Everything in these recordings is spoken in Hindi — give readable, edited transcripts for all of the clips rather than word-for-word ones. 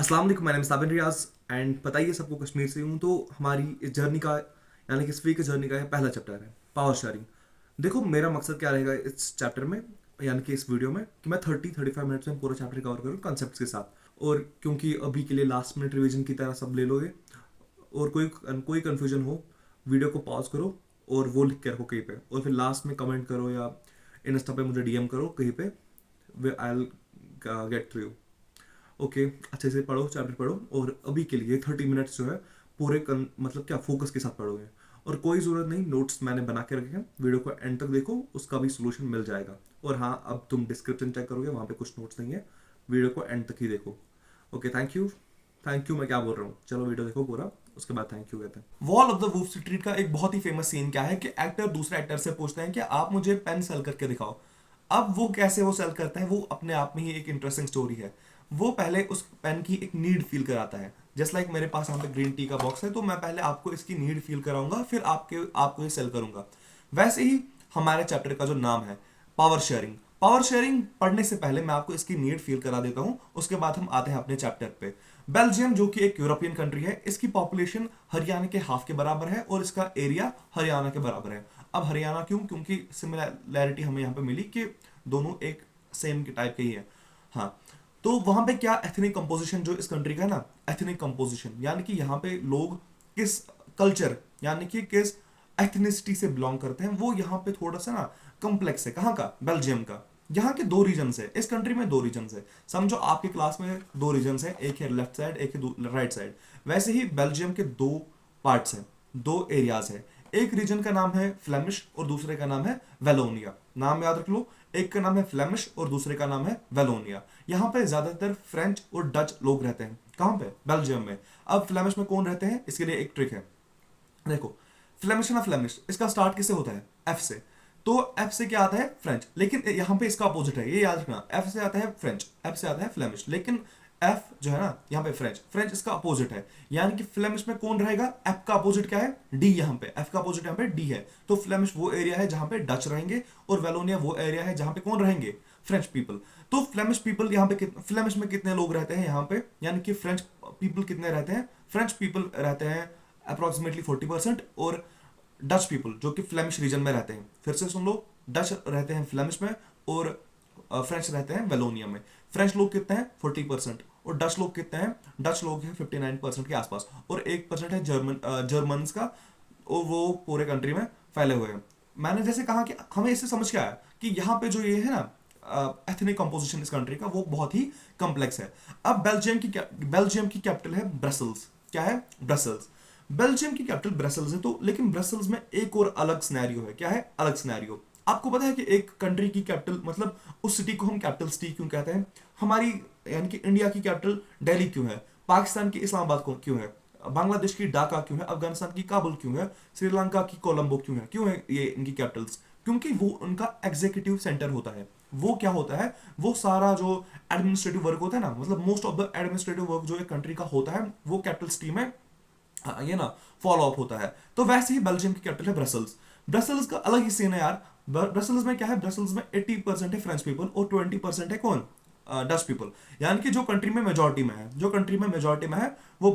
अस्सलाम वालेकुम, मैं साबिन रियाज एंड पता ही है सबको कश्मीर से हूँ। तो हमारी इस जर्नी का यानी कि इस वीक की जर्नी का ये पहला चैप्टर है पावर शेयरिंग। देखो मेरा मकसद क्या रहेगा इस चैप्टर में यानी कि इस वीडियो में कि मैं 30-35 मिनट्स में पूरा चैप्टर कवर करूँ कॉन्सेप्ट्स के साथ। और क्योंकि अभी के लिए लास्ट मिनट रिवीजन की तरह सब ले लोगे और कोई कोई कन्फ्यूजन हो वीडियो को पॉज करो और वो लिख के रखो कहीं पे और फिर लास्ट में कमेंट करो या इंस्टा पे मुझे डीएम करो कहीं पे, I will get through you. Okay, अच्छे से पढ़ो, चैप्टर पढ़ो और अभी के लिए 30 मिनट्स जो है पूरे मतलब क्या फोकस के साथ पढ़ोगे। और कोई ज़रूरत नहीं, नोट्स मैंने बना के रखे हैं, वीडियो को एंड तक देखो, उसका भी सोल्यूशन मिल जाएगा। और हाँ, अब तुम डिस्क्रिप्शन चेक करोगे, वहाँ पे कुछ नोट्स नहीं है, वीडियो को एंड तक ही देखो। Okay, thank you. Thank you मैं क्या बोल रहा हूँ, चलो वीडियो देखो पूरा, उसके बाद थैंक यू कहते हैं। Wall of the wool street का एक बहुत ही फेमस सीन क्या है कि एक्टर दूसरे एक्टर से पूछते हैं कि आप मुझे पेन सेल करके दिखाओ। अब वो कैसे वो सेल करता है वो अपने आप में ही एक इंटरेस्टिंग स्टोरी है। वो पहले उस पेन की एक नीड फील कराता है। जस्ट लाइक मेरे पास यहाँ पे ग्रीन टी का बॉक्स है, तो मैं पहले आपको इसकी नीड फील कराऊंगा, फिर आपको ये सेल करूंगा। वैसे ही हमारे चैप्टर का जो नाम है पावर शेयरिंग, पावर शेयरिंग पढ़ने से पहले मैं आपको इसकी नीड फील करा देता हूँ, उसके बाद हम आते हैं अपने चैप्टर पे। बेल्जियम जो कि एक यूरोपियन कंट्री है, इसकी पॉपुलेशन हरियाणा के हाफ के बराबर है और इसका एरिया हरियाणा के बराबर है। अब हरियाणा क्यों? क्योंकि सिमिलैरिटी हमें यहाँ पे मिली कि दोनों एक सेम के टाइप के ही है। हाँ, तो वहां पे क्या एथनिक कंपोजिशन जो इस कंट्री का है ना, एथनिक कंपोजिशन यानी कि यहाँ पे लोग किस कल्चर यानी कि किस एथनिसिटी से बिलोंग करते हैं, वो यहाँ पे थोड़ा सा ना कम्प्लेक्स है। कहाँ का? बेल्जियम का। यहाँ के दो रीजन है, इस कंट्री में दो रीजन है। समझो आपके क्लास में दो रीजन है, एक है लेफ्ट साइड, एक है राइट साइड। वैसे ही बेल्जियम के दो पार्ट्स हैं, दो एरियाज है। एक रीजन का नाम है फ्लेमिश और दूसरे का नाम है वेलोनिया। नाम याद रख लो, एक का नाम है फ्लेमिश और दूसरे का नाम है वेलोनिया। यहाँ पे ज्यादातर फ्रेंच और डच लोग रहते हैं। कहाँ पे? बेल्जियम में। अब फ्लेमिश में कौन रहते हैं, इसके लिए एक ट्रिक है। देखो, फ्लेमिश है ना, फ्लेमिश इसका स्टार्ट किससे होता है? एफ से। तो एफ से क्या आता है? फ्रेंच। लेकिन यहाँ पे इसका अपोजिट है, ये याद रखना। एफ से आता है फ्रेंच, एफ से आता है फ्लेमिश। लेकिन एफ जो है ना यहाँ पे फ्रेंच, फ्रेंच इसका अपोजिट है। यानी कि फ्लेमिश में कौन रहेगा? एफ का अपोजिट क्या है? डी। यहाँ पे एफ का अपोजिट यहाँ पे डी है। तो फ्लेमिश वो एरिया है जहां पे डच रहेंगे और वेलोनिया वो एरिया है जहां पे कौन रहेंगे? French people. तो फ्लेमिश पीपल यहाँ पे फ्लेमिश में कितने लोग रहते हैं यहाँ पे, यानी कि फ्रेंच पीपल कितने रहते हैं? फ्रेंच पीपल रहते हैं अप्रोक्सीमेटली 40% और डच पीपल जो कि फ्लेमिश रीजन में रहते हैं, फिर से सुन लो, डच रहते हैं फ्लेमिश में और फ्रेंच रहते हैं वेलोनिया में। फ्रेंच लोग कितने हैं? 40%। और डच लोग कितने हैं? डच लोग हैं 59% के आसपास और 1% है जर्मन का, और वो पूरे कंट्री में फैले हुए हैं। मैंने जैसे कहा कि हमें इससे समझ क्या आया कि यहाँ पे जो ये है ना एथनिक कंपोजिशन इस कंट्री का वो बहुत ही कॉम्प्लेक्स है। अब बेल्जियम की कैपिटल है ब्रसल्स। क्या है? ब्रसल्स। बेल्जियम की कैपिटल ब्रसल्स है। तो लेकिन ब्रसल्स में एक और अलग सिनेरियो है। क्या है अलग सिनेरियो? आपको पता है कि एक कंट्री की कैपिटल मतलब उस सिटी को हम कैपिटल सिटी क्यों कहते हैं? हमारी यानी कि इंडिया की कैपिटल दिल्ली क्यों है? पाकिस्तान की इस्लामाबाद क्यों है? बांग्लादेश की ढाका क्यों है? अफगानिस्तान की काबुल क्यों है? श्रीलंका की कोलंबो क्यों है ये इनकी कैपिटल्स? क्योंकि वो उनका एग्जीक्यूटिव सेंटर होता है। वो क्या होता है? वो सारा जो एडमिनिस्ट्रेटिव वर्क होता है ना, मतलब most of the administrative work जो एक कंट्री का होता है वो कैपिटल सिटी में ये ना फॉलो अप होता है। तो वैसे ही बेल्जियम की कैपिटल है ब्रसल्स। ब्रसल्स का अलग ही सीन है यार। ब्रसल्स में क्या है? ब्रसल्स में 80% है फ्रेंच पीपल और 20% है कौन? Dutch people. यानी कि जो कंट्री में मेजोरिटी में है, जो कंट्री में मेजोरिटी में है वो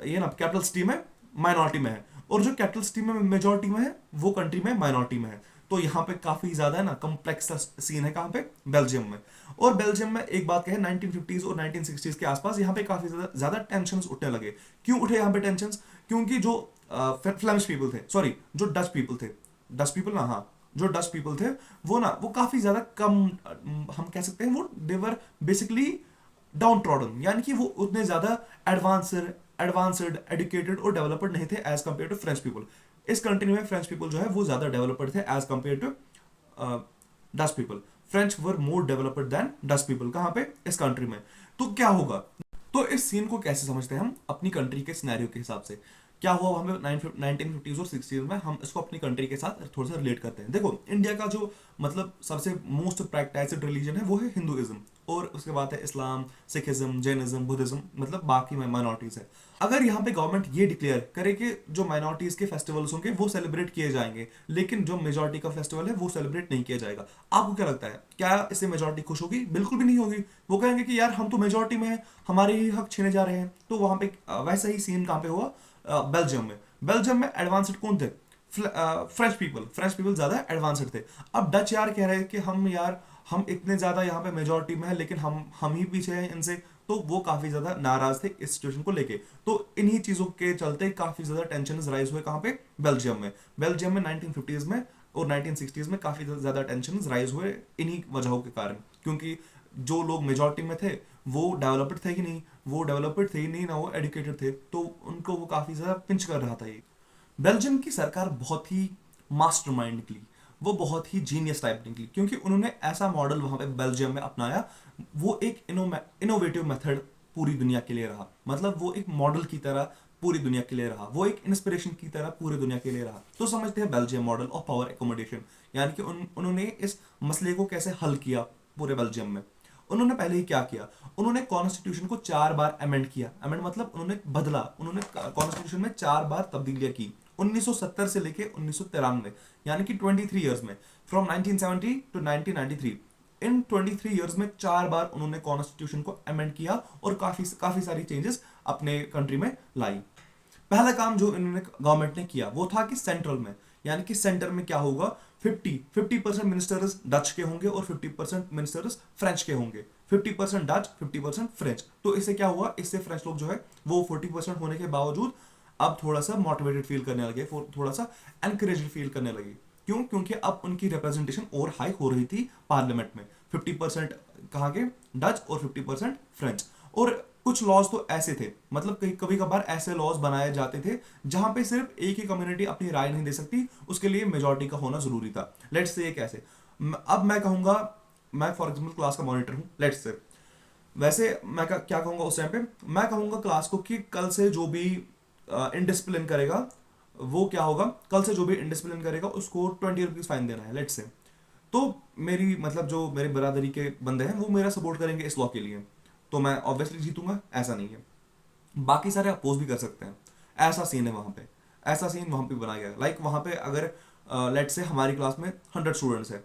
ये ना कैपिटल सिटी में माइनॉरिटी में है, और जो कैपिटल सिटी में मेजोरिटी में है वो कंट्री में माइनॉरिटी में है। तो यहाँ पे काफी ज्यादा है ना कॉम्प्लेक्स सीन है। कहाँ पे? बेल्जियम में। और बेल्जियम में एक बात कहें, 1950s और 1960s के आसपास यहाँ पे काफी ज्यादा टेंशन उठने लगे। क्यों उठे यहाँ पे टेंशन? क्योंकि जो फ्लेमिश पीपल थे, सॉरी जो डच पीपल थे, डच पीपल ना, हाँ, जो डच पीपल थे वो ना वो काफी ज्यादा कम, हम कह सकते हैं वो देवर बेसिकली डाउन ट्रॉडन, यानी कि वो उतने ज्यादा एडवांस्ड एडुकेटेड और डेवलप्ड नहीं थे as compare to French people. इस कंट्री में फ्रेंच पीपल जो है वो ज्यादा डेवलप्ड थे as compare to Dutch people. French were more developed than Dutch people. कहाँ पे? इस कंट्री में। तो क्या होगा? तो इस सीन को कैसे समझते हैं हम अपनी कंट्री के सिनेरियो के हिसाब से? क्या हुआ हमें 1950s और 60s में, हम इसको अपनी कंट्री के साथ थोड़ा सा रिलेट करते हैं। देखो, इंडिया का जो मतलब सबसे मोस्ट प्रैक्टाइज्ड रिलीजन है वो है हिंदुइज्म। और उसके बाद है इस्लाम, सिखिज्म, जैनिज्म, बुद्धिज्म, मतलब बाकी माइनॉरिटीज है। अगर यहाँ पे गवर्नमेंट ये डिक्लेयर करे कि जो माइनॉरिटीज के फेस्टिवल्स होंगे वो सेलिब्रेट किए जाएंगे, लेकिन जो मेजोरिटी का फेस्टिवल है वो सेलिब्रेट नहीं किया जाएगा, आपको क्या लगता है, क्या इससे मेजोरिटी खुश होगी? बिल्कुल भी नहीं होगी। वो कहेंगे कि यार हम तो मेजोरिटी में हैं, हमारे ही हक छीने जा रहे हैं। तो वहां पे वैसा ही सीन कहाँ पे हुआ? बेल्जियम में। बेल्जियम में एडवांस्ड कौन थे? फ्रेंच पीपल ज्यादा एडवांस्ड थे। अब डच यार कह रहे हैं कि हम इतने ज्यादा यहाँ पे मेजोरिटी में है, लेकिन हम ही पीछे हैं इनसे। तो वो काफी ज्यादा नाराज थे इस सिचुएशन को लेके। तो इन्हीं चीजों के चलते काफी ज्यादा टेंशन राइज हुए। कहाँ पे? बेल्जियम में 1950s में और 1960s में काफी ज्यादा टेंशन राइज हुए इन्हीं वजहों के कारण, क्योंकि जो लोग मेजोरिटी में थे वो डेवलप्ड थे ही नहीं, ना वो एडुकेटेड थे, तो उनको वो काफी ज्यादा पिंच कर रहा था ये। बेल्जियम की सरकार बहुत ही मास्टरमाइंड निकली, वो बहुत ही जीनियस टाइप निकली, क्योंकि उन्होंने ऐसा मॉडल वहां पे बेल्जियम में अपनाया। वो एक इनोवेटिव मेथड पूरी दुनिया के लिए रहा, मतलब वो एक मॉडल की तरह पूरी दुनिया के लिए रहा, वो एक इंस्पिरेशन की तरह पूरी दुनिया के लिए रहा। तो समझते हैं Belgium model of power accommodation, यानी कि उन्होंने इस मसले को कैसे हल किया पूरे बेल्जियम में। उन्होंने पहले ही क्या किया, उन्होंने कॉन्स्टिट्यूशन को 4 बार अमेंड किया। अमेंड मतलब उन्होंने बदला, उन्होंने कॉन्स्टिट्यूशन में 4 बार तब्दीलियां की, 1970 से लेके 1993, यानी कि 23 ईयर्स में, फ्रॉम 1970 टू 1993। इन 23 ईयर्स में 4 बार उन्होंने कॉन्स्टिट्यूशन को अमेंड किया और काफी काफी सारी चेंजेस अपने कंट्री में लाई। पहला काम जो इन्होंने गवर्नमेंट ने किया वो था कि सेंट्रल में, यानी कि सेंटर में क्या होगा, 50% मिनिस्टर्स डच के होंगे और 50% मिनिस्टर्स फ्रेंच के होंगे। 50% डच, 50% फ्रेंच। तो इससे क्या हुआ, इससे फ्रेंच लोग जो है वो 40% होने के बावजूद अब थोड़ा सा मोटिवेटेड फील करने लगे, थोड़ा सा एनकरेज फील करने लगे। क्यों? क्योंकि अब उनकी रिप्रेजेंटेशन और हाई हो रही थी पार्लियामेंट में। 50% कहाँ के? डच और 50% फ्रेंच। और कुछ लॉज तो ऐसे थे, मतलब कभी कभार ऐसे लॉज बनाए जाते थे जहां पे सिर्फ एक ही कम्युनिटी अपनी राय नहीं दे सकती, उसके लिए मेजोरिटी का होना जरूरी था। लेट्स से कैसे, अब मैं कहूंगा, मैं फॉर एग्जाम्पल क्लास का मॉनिटर हूँ, लेट्स से, वैसे मैं क्या कहूंगा उस टाइम पे, मैं कहूंगा क्लास को कि कल से जो भी इनडिसिप्लिन करेगा वो क्या होगा, कल से जो भी इनडिसिप्लिन करेगा उसको 20 रुपीज फाइन देना है, लेट्स से। तो मेरी मतलब जो मेरे बरादरी के बंदे हैं वो मेरा सपोर्ट करेंगे इस लॉ के लिए, तो मैं ऑब्वियसली जीतूंगा? ऐसा नहीं है, बाकी सारे अपोज भी कर सकते हैं। ऐसा सीन है वहां पे, ऐसा सीन वहां पे बनाया गया। लाइक वहां पे अगर लेट से हमारी क्लास में 100 स्टूडेंट्स है,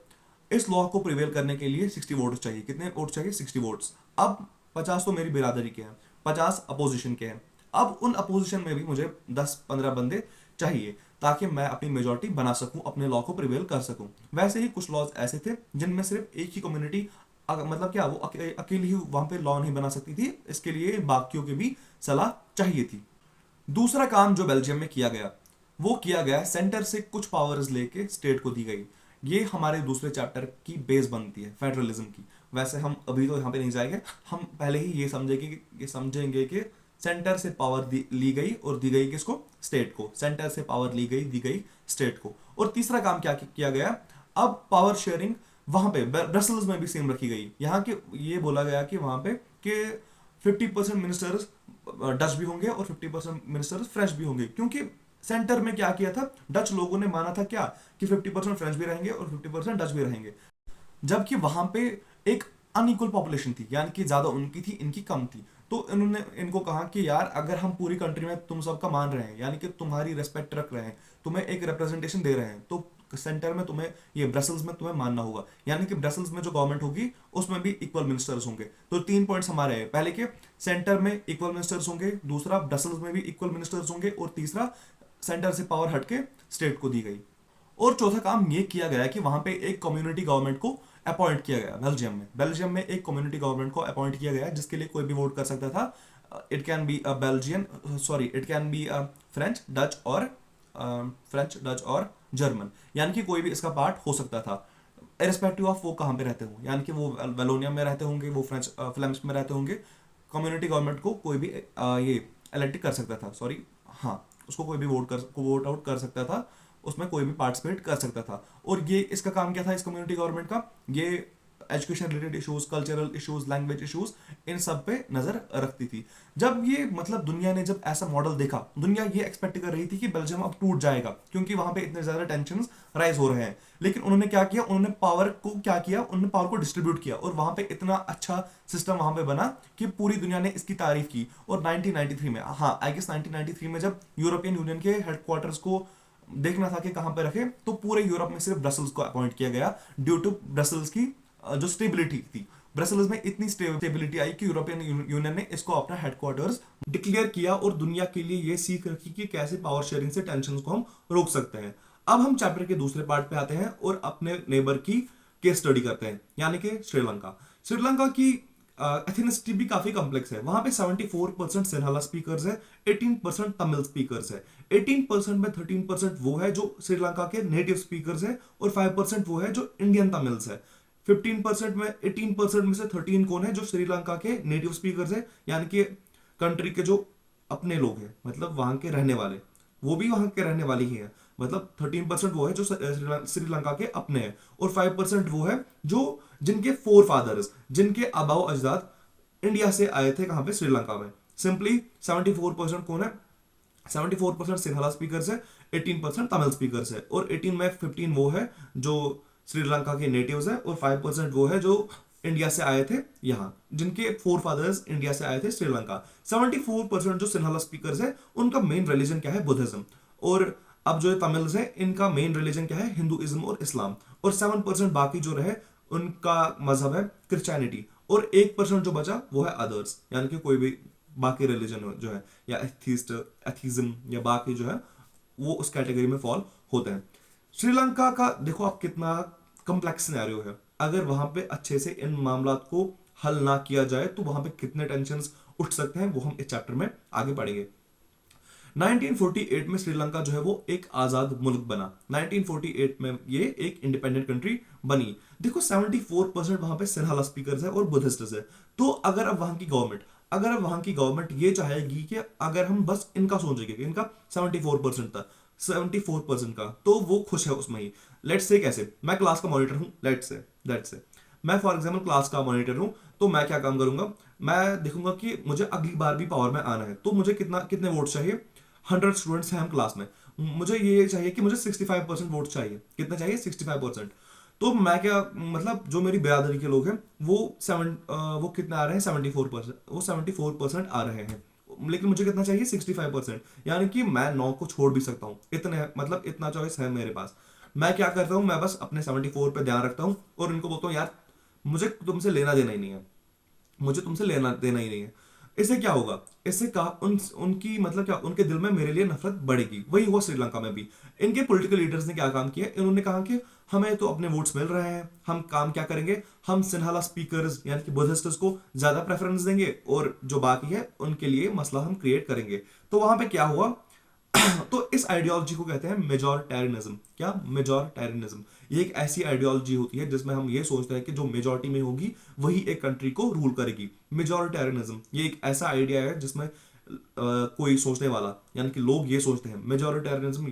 इस लॉ को प्रिवेल करने के लिए 60 वोट्स चाहिए। कितने वोट चाहिए? 60 वोट्स। अब 50 तो मेरी बिरादरी के हैं, 50 अपोजिशन के हैं। अब उन अपोजिशन में भी मुझे 10-15 बंदे चाहिए ताकि मैं अपनी मेजोरिटी बना सकूं, अपने लॉ को प्रिवेल कर सकूं। वैसे ही कुछ लॉज ऐसे थे जिनमें सिर्फ एक ही कम्युनिटी, मतलब क्या वो अकेली ही वहां पे लॉ नहीं बना सकती थी, इसके लिए बाकियों की भी सलाह चाहिए थी। दूसरा काम जो बेल्जियम में किया गया वो किया गया सेंटर से कुछ पावर्स लेके स्टेट को दी गई। ये हमारे दूसरे चैप्टर की बेस बनती है फेडरलिज्म की। वैसे हम अभी तो यहाँ पे नहीं जाएंगे, हम पहले ही ये समझेंगे कि सेंटर से पावर ली गई और दी गई किसको? स्टेट को। सेंटर से पावर ली गई, दी गई स्टेट को। और तीसरा काम क्या किया गया, अब पावर शेयरिंग वहां पे ब्रसल्स में भी सेम रखी गई। यहाँ के ये बोला गया कि वहां पे कि 50% मिनिस्टर्स डच भी होंगे और 50% मिनिस्टर्स फ्रेंच भी होंगे, क्योंकि सेंटर में क्या किया था, डच लोगों ने माना था क्या कि 50% फ्रेंच भी रहेंगे और 50% डच भी रहेंगे, जबकि वहां पे एक अनइक्वल पॉपुलेशन थी, यानी कि ज्यादा उनकी थी, इनकी कम थी। तो इन्होंने इनको कहा कि यार अगर हम पूरी कंट्री में तुम सबका मान रहे हैं, यानी कि तुम्हारी रेस्पेक्ट रख रहे हैं, तुम्हें एक रिप्रेजेंटेशन दे रहे हैं, तो सेंटर में तुम्हें, ये ब्रसल्स में तुम्हें मानना होगा। यानी कि ब्रसल्स में जो गवर्नमेंट होगी उसमें भी इक्वल मिनिस्टर्स होंगे। तो 3 पॉइंट्स हमारे हैं, पहले के सेंटर में इक्वल मिनिस्टर्स होंगे, दूसरा ब्रसल्स में भी इक्वल मिनिस्टर्स होंगे, और तीसरा सेंटर से पावर हटके स्टेट को दी गई। और चौथा काम ये किया गया कि वहां पे एक कम्युनिटी गवर्नमेंट को अपॉइंट किया गया। बेल्जियम में एक कम्युनिटी गवर्नमेंट को अपॉइंट किया गया जिसके लिए कोई भी वोट कर सकता था। It can be a Belgian, sorry it can be a French, Dutch और जर्मन, यानी कि कोई भी इसका पार्ट हो सकता था, इरिस्पेक्टिव ऑफ वो कहाँ पे रहते हो, यानी कि वो वेलोनिया में रहते होंगे, वो फ्लेम्स में रहते होंगे। कम्युनिटी गवर्नमेंट को कोई भी ये इलेक्ट कर सकता था, सॉरी, हाँ, उसको कोई भी वोट आउट कर सकता था, उसमें कोई भी पार्टिसिपेट कर सकता था। और ये इसका काम क्या था इस कम्युनिटी गवर्नमेंट का, ये education related issues, cultural issues, language issues, इन सब पे नजर रखती थी। जब ये मतलब दुनिया ने जब ऐसा मॉडल देखा, दुनिया ये एक्सपेक्ट कर रही थी कि बेल्जियम अब टूट जाएगा क्योंकि वहां पे इतने ज्यादा टेंशन राइज हो रहे हैं, लेकिन उन्होंने क्या किया, उन्होंने पावर को क्या किया, उन्होंने पावर को डिस्ट्रीब्यूट किया और वहां पे इतना अच्छा सिस्टम वहां पे बना कि पूरी दुनिया ने इसकी तारीफ की। और 1993 में, हाँ आई गेस 1993 में, जब यूरोपियन यूनियन के हेडक्वार्टर्स को देखना था कि कहां पे रखे, तो पूरे यूरोप में सिर्फ ब्रसल्स को अपॉइंट किया गया ड्यू टू ब्रसल्स की जो स्टेबिलिटी थी। ब्रसल्स में इतनी स्टेबिलिटी आई कि यूरोपियन यूनियन ने इसको अपना हेडक्वार्टर्स डिक्लेयर किया और दुनिया के लिए ये सीख रखी कि कैसे पावर शेयरिंग से टेंशन को हम रोक सकते हैं। अब हम चैप्टर के दूसरे पार्ट पे आते हैं और अपने नेबर की केस स्टडी करते हैं, यानी कि श्रीलंका। श्रीलंका की एथनिसिटी भी काफी कॉम्प्लेक्स है। वहां पे 74% सिन्हाला स्पीकर्स है, 18% तमिल स्पीकर्स है, 18% में 13% वो है जो श्रीलंका के नेटिव स्पीकर्स है और 5% वो है जो इंडियन तमिल्स है। 15% में 18% में से 13 कौन है, जो श्रीलंका के नेटिव स्पीकर्स है, यानी कि कंट्री के जो अपने लोग हैं, मतलब वहां के रहने वाले, वो भी वहां के रहने वाले ही हैं। मतलब 13% वो है जो श्रीलंका के अपने हैं और 5% वो है जो जिनके फोर फादर्स, जिनके आबाओ अजदाद इंडिया से आए थे कहां पे, श्रीलंका में। सिंपली 74% कौन है, 74% सिन्हाला स्पीकर्स है, 18% तमिल स्पीकर्स है और 18 में 15 वो है जो श्रीलंका के नेटिव्स है और 5% वो है जो इंडिया से आए थे यहाँ, जिनके फोर फादर्स इंडिया से आए थे श्रीलंका। 74% जो सिन्हाला स्पीकर्स है उनका मेन रिलीजन क्या है, बुद्धिज्म। और अब जो तमिल्स है इनका मेन रिलीजन क्या है, हिंदुइज्म और इस्लाम। और 7% बाकी जो रहे उनका मजहब है क्रिश्चियनिटी और 1% जो बचा वो है अदर्स, यानी कि कोई भी बाकी रिलीजन जो है या एथीज्म या बाकी जो है वो उस कैटेगरी में फॉल होते हैं। श्रीलंका का देखो आप कितना कॉम्प्लेक्स सिनेरियो है। अगर वहां पे अच्छे से इन मामलात को हल ना किया जाए तो वहां पे कितने टेंशन्स उठ सकते हैं वो हम इस चैप्टर में आगे पढ़ेंगे। 1948 में श्रीलंका जो है वो एक आजाद मुल्क बना। 1948 में ये एक इंडिपेंडेंट कंट्री बनी। देखो 74% वहां पे सिन्हाला स्पीकर्स है और बुद्धिस्ट्स है। तो अगर अब वहां की गवर्नमेंट ये चाहेगी कि अगर हम बस इनका सोचेंगे कि इनका 74% था, 74% का, तो वो खुश है उसमें ही। लेट्स से कैसे, मैं क्लास का मॉनिटर हूं, लेट्स से मैं फॉर एग्जांपल क्लास का मॉनिटर हूं, तो मैं क्या काम करूंगा, मैं देखूंगा कि मुझे अगली बार भी पावर में आना है, तो मुझे कितने वोट चाहिए। 100 स्टूडेंट्स हैं हम क्लास में, मुझे ये चाहिए कि मुझे 65% वोट चाहिए। कितना चाहिए, 65%। तो मैं क्या मतलब जो मेरी बिरादरी के लोग हैं वो कितने आ रहे हैं, 74%, वो 74% आ रहे हैं, लेकिन मुझे कितना चाहिए, 65%। यानी कि मैं 9 को छोड़ भी सकता हूँ, इतने मतलब इतना चॉइस है मेरे पास। मैं क्या करता हूँ, मैं बस अपने 74 पे ध्यान रखता हूँ और इनको बोलता हूँ यार मुझे तुमसे लेना देना ही नहीं है, मुझे तुमसे लेना देना ही नहीं है। इससे क्या होगा, इससे का उनकी मतलब क्या, उनके दिल में मेरे लिए नफरत बढ़ेगी। वही हुआ श्रीलंका में भी। इनके पॉलिटिकल लीडर्स ने क्या काम किया, इन्होंने कहा कि हमें तो अपने वोट्स मिल रहे हैं, हम काम क्या करेंगे, हम सिन्हाला स्पीकर्स यानी कि बुद्धिस्ट्स को ज्यादा प्रेफरेंस देंगे और जो बाकी है उनके लिए मसला हम क्रिएट करेंगे। तो वहां पे क्या हुआ तो इस आइडियोलॉजी को कहते हैं मेजॉरिटेरियनिज्म। क्या, मेजॉरिटेरियनिज्म। ये एक ऐसी आइडियोलॉजी होती है जिसमें हम ये सोचते हैं कि जो मेजॉरिटी में होगी वही एक कंट्री को रूल करेगी। मेजॉरिटेरियनिज्म ये एक ऐसा आइडिया है जिसमें कोई सोचने वाला यानी कि लोग ये सोचते हैं। मेजॉरिटेरियनिज्म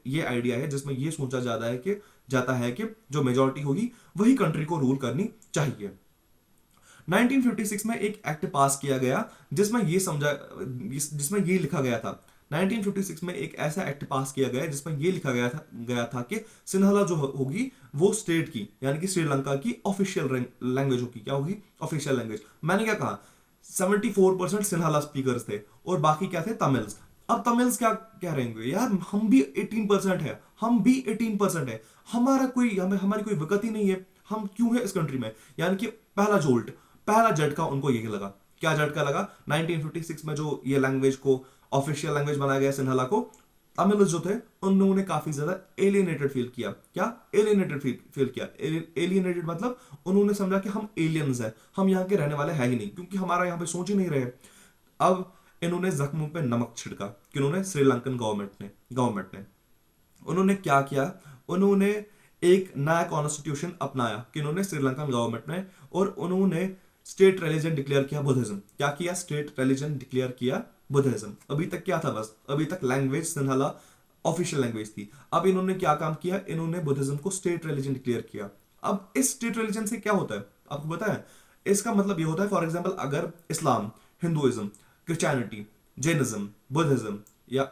ये आइडिया है जिसमें ये सोचा जाता है कि जो मेजॉरिटी होगी वही कंट्री को रूल करनी चाहिए। 1956 में एक एक्ट पास किया गया जिसमें ये लिखा गया था। 1956 में एक ऐसा एक्ट पास किया गया जिसमें ये लिखा गया था कि सिन्हाला जो होगी वो स्टेट की यानी कि श्रीलंका की ऑफिशियल लैंग्वेज होगी। क्या होगी, ऑफिशियल लैंग्वेज। मैंने क्या कहा, 74% सिन्हाला स्पीकर्स थे और बाकी क्या थे, तमिल्स। अब तमिल्स क्या कह रहे होंगे, यार हम भी 18% है, हम भी 18% है, हमारी कोई वक़्त ही नहीं है, हम क्यों है इस कंट्री में। यानी कि पहला झटका उनको ये लगा। क्या झटका लगा, 1956 में जो ये लैंग्वेज को ऑफिशियल लैंग्वेज बनाया गया सिन्हाला को, तमिल जो थे उन्होंने काफी ज्यादा एलियनेटेड फील किया। क्या, एलियनेटेड फील किया। एलियनेटेड मतलब उन्होंने समझा कि हम एलियंस हैं, हम यहाँ के रहने वाले हैं ही नहीं, क्योंकि हमारा यहाँ पे सोच ही नहीं रहे। अब इन्होंने जख्मों पे नमक छिड़का। किन्होंने, श्रीलंकन गवर्नमेंट ने उन्होंने क्या किया, उन्होंने एक नया कॉन्स्टिट्यूशन अपनाया। किन्होंने, श्रीलंकन गवर्नमेंट ने। और उन्होंने स्टेट रिलीजन डिक्लेयर किया बुद्धिज्म। क्या किया, स्टेट रिलीजन डिक्लेयर किया बुद्धिज्म। अभी तक क्या था, बस अभी तक लैंग्वेज सिन्हाला ऑफिशियल लैंग्वेज थी। अब इन्होंने क्या काम किया, इन्होंने बुद्धिज्म को स्टेट रिलीजन डिक्लेयर किया। अब इस स्टेट रिलीजन से क्या होता है, आपको पता है इसका मतलब ये होता है, फॉर एग्जाम्पल अगर इस्लाम, हिंदुइज्म, क्रिश्चियनिटी, जैनिज्म, बुद्धिज्म या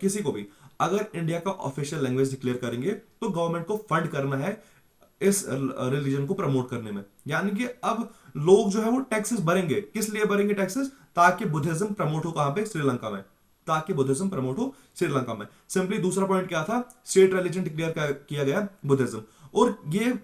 किसी को भी अगर इंडिया का ऑफिशियल लैंग्वेज डिक्लेयर करेंगे तो गवर्नमेंट को फंड करना है इस रिलीजन को प्रमोट करने में। यानी कि अब लोग जो है वो टैक्सेस भरेंगे, किस लिए भरेंगे टैक्सेस? ताकि बुद्धिज्म प्रमोट हो, कहां पे? श्रीलंका में। ताकि बुद्धिज्म प्रमोट हो श्रीलंका में। सिंपली दूसरा पॉइंट क्या था? स्टेट रिलीजन डिक्लेयर किया गया बुद्धिज्म, और ये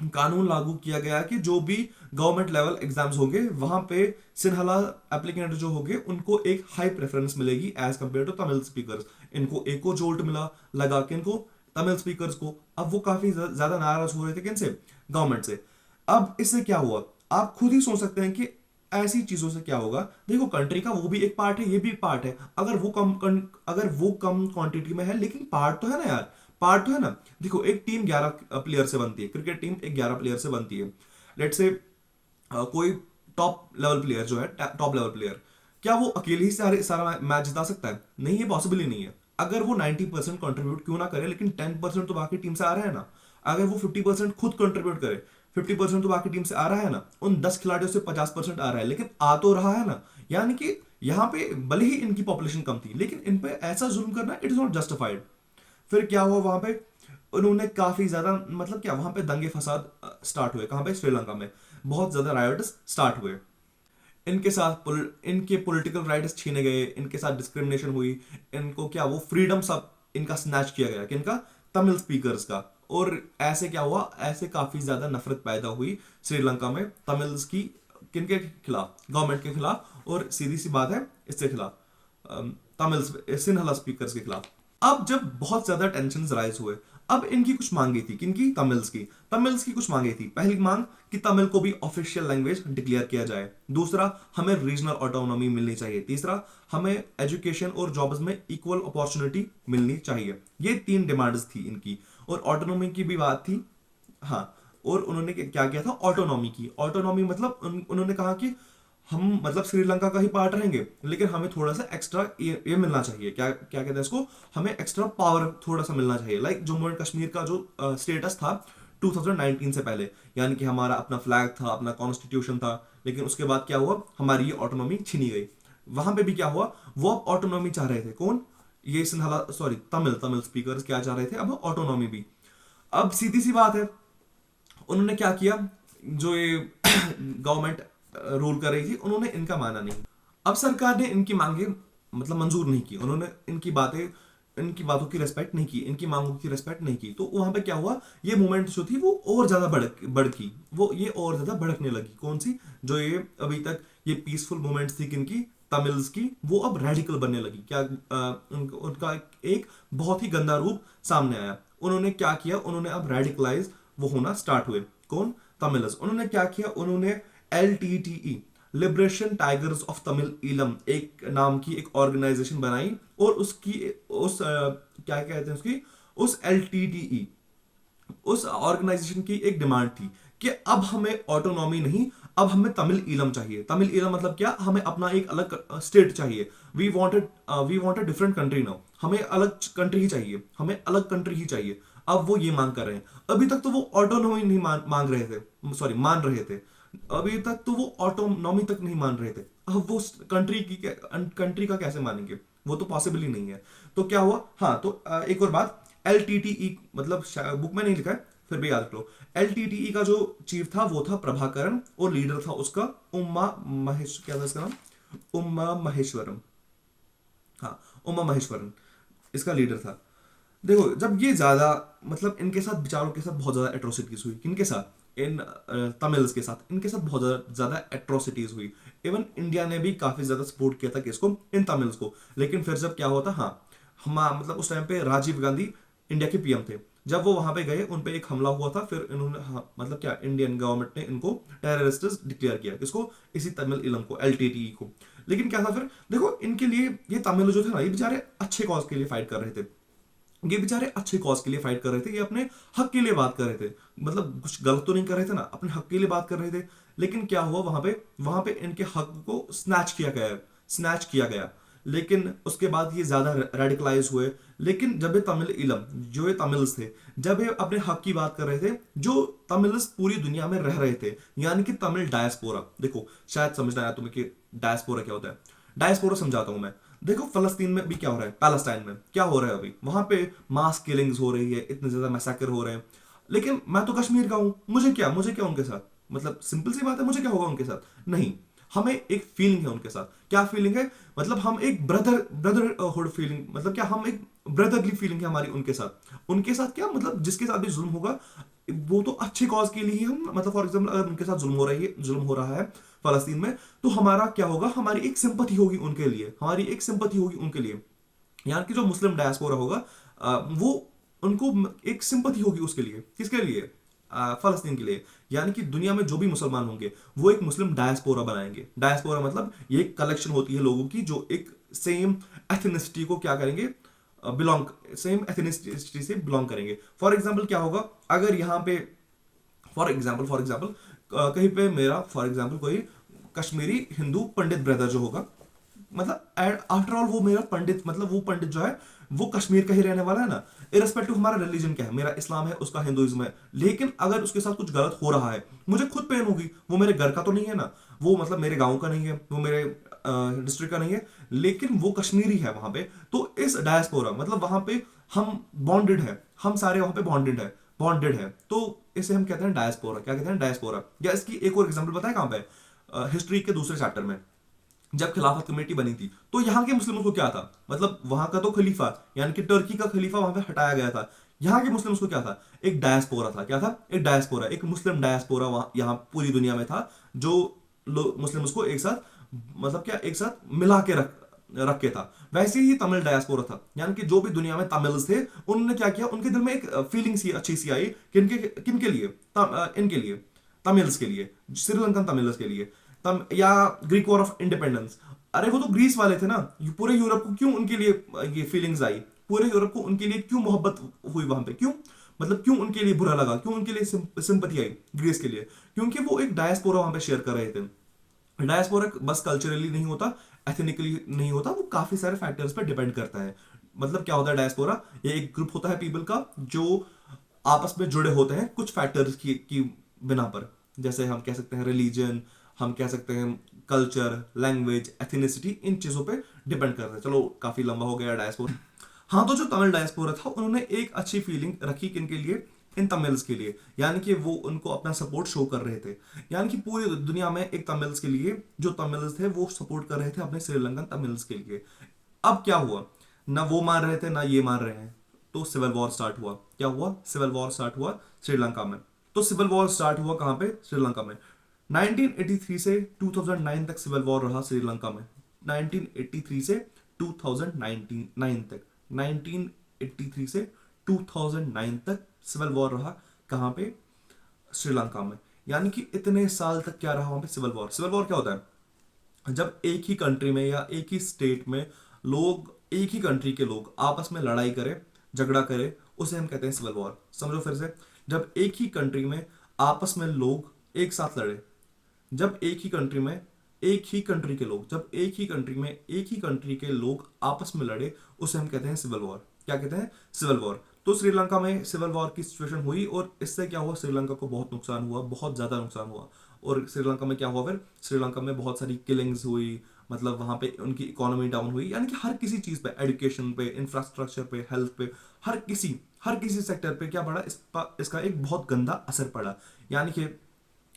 कानून लागू किया गया कि जो भी गवर्नमेंट लेवल एग्जाम्स होंगे वहां पे सिन्हला एप्लीकेंट जो होंगे उनको एक हाई प्रेफरेंस मिलेगी as compare to Tamil speakers. इनको एक को जोल्ट मिला लगा के इनको तमिल स्पीकर्स को। अब वो काफी ज्यादा नाराज हो रहे थे किनसे? गवर्नमेंट से। अब इससे क्या हुआ? आप खुद ही सोच सकते हैं कि ऐसी चीजों से क्या होगा। देखो कंट्री का वो भी एक पार्ट है, ये भी पार्ट है। अगर वो कम क्वांटिटी में है लेकिन पार्ट तो है ना यार, पार्ट तो है ना। देखो एक टीम 11 प्लेयर से बनती है, क्रिकेट टीम एक 11 प्लेयर से बनती है। लेट्स से कोई टॉप लेवल प्लेयर जो है, टॉप लेवल प्लेयर, क्या वो अकेले ही सारा मैच जिता सकता है? नहीं, ये पॉसिबल ही नहीं है। अगर वो 90% कंट्रीब्यूट क्यों ना करे, लेकिन 10% तो बाकी टीम से आ रहा है ना। अगर वो 50% खुद कंट्रीब्यूट करे, 50% तो बाकी टीम से आ रहा है ना। उन 10 खिलाड़ियों से 50% आ रहा है, लेकिन आ तो रहा है ना। यानी कि यहाँ पे भले ही इनकी पॉपुलेशन कम थी लेकिन इन पे ऐसा जुल्म करना इट इज नॉट जस्टिफाइड। फिर क्या हुआ वहां पे? उन्होंने काफी ज्यादा मतलब क्या वहां पे दंगे फसाद स्टार्ट हुए। कहां पे? श्रीलंका में बहुत ज्यादा रायोट्स स्टार्ट हुए। इनके पॉलिटिकल राइट्स छीने गए, इनके साथ डिस्क्रिमिनेशन हुई। इनको क्या वो फ्रीडम सब इनका स्नैच किया गया, किनका? तमिल स्पीकर्स का। और ऐसे क्या हुआ? ऐसे काफी ज्यादा नफरत पैदा हुई श्रीलंका में तमिल्स की। किनके खिलाफ? गवर्नमेंट के खिलाफ, और सीधी सी बात है इसके खिलाफ, तमिल सिन्हला स्पीकर्स के खिलाफ। अब जब बहुत ज्यादा टेंशन राइज हुए, अब इनकी कुछ मांगे थी। किनकी? तमिल्स की कुछ मांगे थी। पहली मांग कि तमिल को भी ऑफिशियल लैंग्वेज डिक्लेयर किया जाए। दूसरा, हमें रीजनल ऑटोनॉमी मिलनी चाहिए। तीसरा, हमें एजुकेशन और जॉब्स में इक्वल अपॉर्चुनिटी मिलनी चाहिए। ये 3 डिमांड्स थी इनकी। और ऑटोनॉमी की भी बात थी। हाँ, और उन्होंने क्या किया था? ऑटोनॉमी की। ऑटोनॉमी मतलब उन्होंने कहा कि हम मतलब श्रीलंका का ही पार्ट रहेंगे लेकिन हमें थोड़ा सा एक्स्ट्रा ये मिलना चाहिए। क्या क्या कहते हैं इसको? हमें एक्स्ट्रा पावर थोड़ा सा मिलना चाहिए। लाइक जम्मू एंड कश्मीर का जो स्टेटस था 2019 से पहले, यानी कि हमारा अपना फ्लैग था, अपना कॉन्स्टिट्यूशन था, लेकिन उसके बाद क्या हुआ? हमारी ये ऑटोनॉमी छीनी गई। वहां पे भी क्या हुआ? वो अब ऑटोनॉमी चाह रहे थे। कौन? ये सिन्हाला, सॉरी तमिल स्पीकर्स क्या चाह रहे थे? अब ऑटोनॉमी भी। अब सीधी सी बात है, उन्होंने क्या किया? जो ये गवर्नमेंट रूल कर रही थी उन्होंने इनका माना नहीं। अब सरकार ने इनकी मांगे मतलब मंजूर नहीं की। उन्होंने इनकी बातों की रेस्पेक्ट नहीं की, इनकी मांगों की रेस्पेक्ट नहीं की। तो वहां पे क्या हुआ? ये मूवमेंट जो थी वो और ज्यादा भड़की, वो ये और ज्यादा भड़कने लगी। कौन सी? जो ये अभी तक ये पीसफुल मूवमेंट्स थी किनकी? तमिल्स की, वो अब रेडिकल बनने लगी। क्या उनका एक बहुत ही गंदा रूप सामने आया। उन्होंने क्या किया? उन्होंने अब रेडिकलाइज वो होना स्टार्ट हुए। कौन? तमिल्स। उन्होंने क्या किया? उन्होंने LTTE, liberation tigers of Tamil Eelam, एक नाम की एक ऑर्गेनाइजेशन बनाई। और क्या कहते हैं उसकी, उस LTTE, उस ऑर्गेनाइजेशन की एक डिमांड थी कि अब हमें ऑटोनॉमी नहीं, अब हमें तमिल ईलम चाहिए। तमिल ईलम मतलब क्या? हमें अपना एक अलग स्टेट चाहिए। We wanted different country now. हमें अलग कंट्री ही चाहिए, हमें अलग कंट्री ही चाहिए। अब वो ये मांग कर रहे हैं। अभी तक तो वो ऑटोनॉमी नहीं मांग रहे थे, सॉरी मान रहे थे। अभी तक तो वो ऑटोनॉमी तक नहीं मान रहे थे। अब वो कंट्री का कैसे मानेंगे? वो तो पॉसिबल ही नहीं है। तो क्या हुआ? हाँ, तो एक और बात, LTTE मतलब बुक में नहीं लिखा है, फिर भी याद रखो। LTTE का जो चीफ था वो था प्रभाकरन, और लीडर था उसका क्या था इसका नाम? उमा महेश्वरम। हाँ, उमा महेश्वरन इसका लीडर था। देखो जब ये ज्यादा मतलब इनके साथ विचारों के साथ बहुत ज्यादा एट्रोसिटीज हुई। किनके साथ? इन तमिल्स के साथ। इनके साथ बहुत ज्यादा एट्रोसिटीज हुई। इवन इंडिया ने भी काफी ज्यादा सपोर्ट किया था किसको? इन तमिल्स को। लेकिन फिर जब क्या होता, हाँ, हम मतलब उस टाइम पे राजीव गांधी इंडिया के PM थे। जब वो वहां पे गए उन पे एक हमला हुआ था, फिर इन्होंने हाँ, मतलब क्या इंडियन गवर्नमेंट ने इनको टेररिस्ट डिक्लेयर किया। किसको? इसी तमिल इलम को, LTTE को। लेकिन क्या था फिर? देखो इनके लिए ये तमिल जो थे ना, ये बेचारे अच्छे कॉज के लिए फाइट कर रहे थे। ये बेचारे अच्छे कॉज के लिए फाइट कर रहे थे। ये अपने हक के लिए बात कर रहे थे। मतलब कुछ गलत तो नहीं कर रहे थे ना, अपने हक के लिए बात कर रहे थे। लेकिन क्या हुआ वहां पे इनके हक को स्नैच किया गया। लेकिन उसके बाद ये ज्यादा रेडिकलाइज हुए। लेकिन जब ये तमिल इलम, जो ये तमिल्स थे, जब ये अपने हक की बात कर रहे थे, जो तमिल्स पूरी दुनिया में रह रहे थे, यानी कि तमिल डायस्पोरा, देखो शायद समझना आया तुम्हें कि डायस्पोरा क्या होता है। डायस्पोरा समझाता हूं मैं। देखो फलस्तीन में भी क्या हो रहा है, पैलेस्टाइन में क्या हो रहा है, अभी वहां पे मास किलिंग्स हो रही है, इतने ज्यादा मैसेकर हो रहे हैं, लेकिन मैं तो कश्मीर का हूं, मुझे क्या उनके साथ, मतलब सिंपल सी बात है, मुझे क्या होगा उनके साथ, नहीं। हमें एक फीलिंग है उनके साथ, क्या फीलिंग है, मतलब हम एक ब्रदरहुड फीलिंग, मतलब क्या हम एक ब्रदरली फीलिंग है हमारी उनके साथ क्या, मतलब जिसके साथ भी जुल्म होगा वो तो अच्छे कॉज के लिए ही हम, मतलब फॉर एग्जाम्पल अगर उनके साथ जुल्म हो रहा है फलस्तीन में, तो हमारा क्या होगा, हमारी एक सिंपथी होगी उनके लिए, हमारी एक सिंपथी होगी उनके लिए। यहाँ की जो मुस्लिम डायस्पोरा होगा, वो उनको एक सिंपथी होगी उसके लिए, किसके लिए, फलस्तीन के लिए। यानी कि दुनिया में जो भी मुसलमान होंगे वो एक मुस्लिम डायस्पोरा बनाएंगे। डायस्पोरा मतलब ये एक कलेक्शन होती है लोगों की जो एक सेम एथनिसिटी को क्या करेंगे, बिलोंग, सेम एथनिसिटी से बिलोंग करेंगे। फॉर एग्जाम्पल क्या होगा, अगर यहाँ पे फॉर एग्जाम्पल कहीं पे मेरा फॉर एग्जाम्पल कोई कश्मीरी हिंदू पंडित ब्रदर जो होगा, मतलब आफ्टर ऑल वो मेरा पंडित, मतलब वो पंडित जो है वो कश्मीर का ही रहने वाला है ना, इरेस्पेक्टिव हमारा रिलीजन क्या है, मेरा इस्लाम है उसका हिंदुइज्म है, लेकिन अगर उसके साथ कुछ गलत हो रहा है मुझे खुद पेन होगी, वो मेरे घर का तो नहीं है ना, वो मतलब मेरे गांव का नहीं है, वो मेरे डिस्ट्रिक्ट का नहीं है, लेकिन वो कश्मीरी है वहां पे। तो इस डायस्पोरा मतलब वहां पे हम बॉन्डेड है, हम सारे वहां पे बॉन्डेड है, तो इसे हम कहते हैं डायस्पोरा। क्या कहते हैं, डायस्पोरा। या इसकी एक और एग्जांपल पता है कहां पे, हिस्ट्री के दूसरे चैप्टर में, जब खिलाफत कमेटी बनी थी तो यहाँ के मुस्लिमों को क्या था, मतलब वहां का तो खलीफा यानी कि टर्की का खलीफा वहां पे हटाया गया था, यहाँ के मुस्लिम्स को क्या था, एक डायस्पोरा था। क्या था, एक डायस्पोरा, एक मुस्लिम डायस्पोरा वहां यहाँ पूरी दुनिया में था, जो मुस्लिम्स को एक साथ, मतलब क्या एक साथ मिला के रख के था। वैसे ही तमिल डायस्पोरा था, यानी कि जो भी दुनिया में तमिल्स थे उन्होंने क्या किया, उनके दिल में एक फीलिंग सी अच्छी सी आई, किनके किनके लिए, इनके लिए, तमिल्स के लिए, श्रीलंकन तमिल्स के लिए। या ग्रीक वॉर ऑफ इंडिपेंडेंस, अरे वो तो ग्रीस वाले थे ना, पूरे यूरोप को क्यों उनके लिए ये फीलिंग्स आई, पूरे यूरोप को उनके लिए क्यों मोहब्बत हुई वहां पे, क्यों, मतलब क्यों उनके लिए बुरा लगा, क्यों उनके लिए सिंपथी आई ग्रीस के लिए, क्योंकि वो एक डायस्पोरा वहां पे शेयर कर रहे थे। डायस्पोरा बस कल्चरली नहीं होता, एथनिकली नहीं होता, वो काफी सारे फैक्टर्स पर डिपेंड करता है। मतलब क्या होता है डायस्पोरा, ये एक ग्रुप होता है पीपल का जो आपस में जुड़े होते हैं कुछ फैक्टर्स की बिना पर, जैसे हम कह सकते हैं रिलीजन, हम कह सकते हैं कल्चर, लैंग्वेज, एथनिसिटी, इन चीजों पे डिपेंड करता है। चलो काफी लंबा हो गया डायस्पोरा। हाँ, तो जो तमिल डायस्पोरा था उन्होंने एक अच्छी फीलिंग रखी किनके लिए, इन तमिल्स के लिए, यानी कि वो उनको अपना सपोर्ट शो कर रहे थे। यानी कि पूरी दुनिया में एक तमिल्स के लिए, जो तमिल्स थे वो सपोर्ट कर रहे थे अपने श्रीलंकन तमिल्स के लिए। अब क्या हुआ, ना वो मान रहे थे ना ये मान रहे हैं, तो सिविल वॉर स्टार्ट हुआ। क्या हुआ, सिविल वॉर स्टार्ट हुआ श्रीलंका में। तो सिविल वॉर स्टार्ट हुआ कहां पे, श्रीलंका में। 1983 से 2009 तक सिविल वॉर रहा श्रीलंका में। 1983 से 2009 तक, 1983 से 2009 तक सिविल वॉर रहा कहां पे, श्रीलंका में। यानी कि इतने साल तक क्या रहा वहां पे, सिविल वॉर। सिविल वॉर क्या होता है, जब एक ही कंट्री में या एक ही स्टेट में लोग, एक ही कंट्री के लोग आपस में लड़ाई करें, झगड़ा करें, उसे हम कहते हैं सिविल वॉर। समझो फिर से, जब एक ही कंट्री में आपस में लोग एक साथ लड़े, जब एक ही कंट्री में एक ही कंट्री के लोग, जब एक ही कंट्री में एक ही कंट्री के लोग आपस में लड़े, उसे हम कहते हैं सिविल वॉर। क्या कहते हैं, सिविल वॉर। तो श्रीलंका में सिविल वॉर की सिचुएशन हुई और इससे क्या हुआ, श्रीलंका को बहुत नुकसान हुआ, बहुत ज्यादा नुकसान हुआ। और श्रीलंका में क्या हुआ फिर, श्रीलंका में बहुत सारी किलिंग्स हुई, मतलब वहां पे उनकी इकोनॉमी डाउन हुई, यानी कि हर किसी चीज पे, एजुकेशन पे, इंफ्रास्ट्रक्चर पे, हेल्थ पे, हर किसी सेक्टर पे क्या पड़ा, इसका एक बहुत गंदा असर पड़ा। यानी कि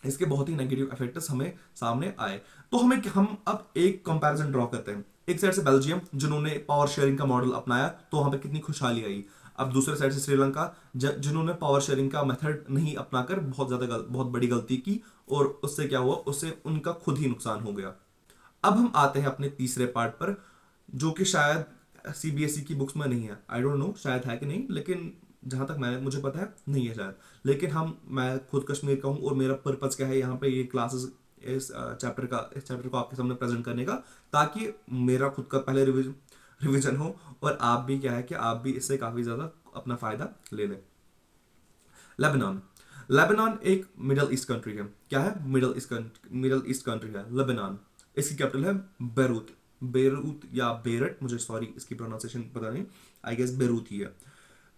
इसके बहुत ही नेगेटिव इफेक्ट्स हमें सामने आए। तो हम अब एक कंपैरिजन ड्रॉ करते हैं। एक साइड से बेल्जियम जिन्होंने पावर शेयरिंग का मॉडल अपनाया, तो वहां पे कितनी खुशहाली आई। अब दूसरे साइड से श्रीलंका, जिन्होंने पावर शेयरिंग का मेथड नहीं अपनाकर बहुत बड़ी गलती की, और उससे क्या हुआ, उससे उनका खुद ही नुकसान हो गया। अब हम आते हैं अपने तीसरे पार्ट पर, जो कि शायद सीबीएसई की बुक्स में नहीं है, आई डोंट नो शायद है कि नहीं, लेकिन जहां तक मुझे पता है नहीं है शायद। लेकिन मैं खुद कश्मीर का हूँ और मेरा पर्पज क्या है यहाँ पे ये क्लासेस, इस चैप्टर को आपके सामने प्रेजेंट करने का, ताकि मेरा खुद का पहले रिवीजन हो, और आप भी क्या है कि आप भी इससे काफी ज्यादा अपना फायदा ले लें। लेबनान। लेबनान एक मिडल ईस्ट कंट्री है। क्या है, मिडल ईस्ट कंट्री है लेबनान। इसकी कैपिटल है बेरूत। बेरूत या बेरट, मुझे सॉरी इसकी प्रोनाउंसिएशन पता नहीं, आई गेस बेरूत ही है।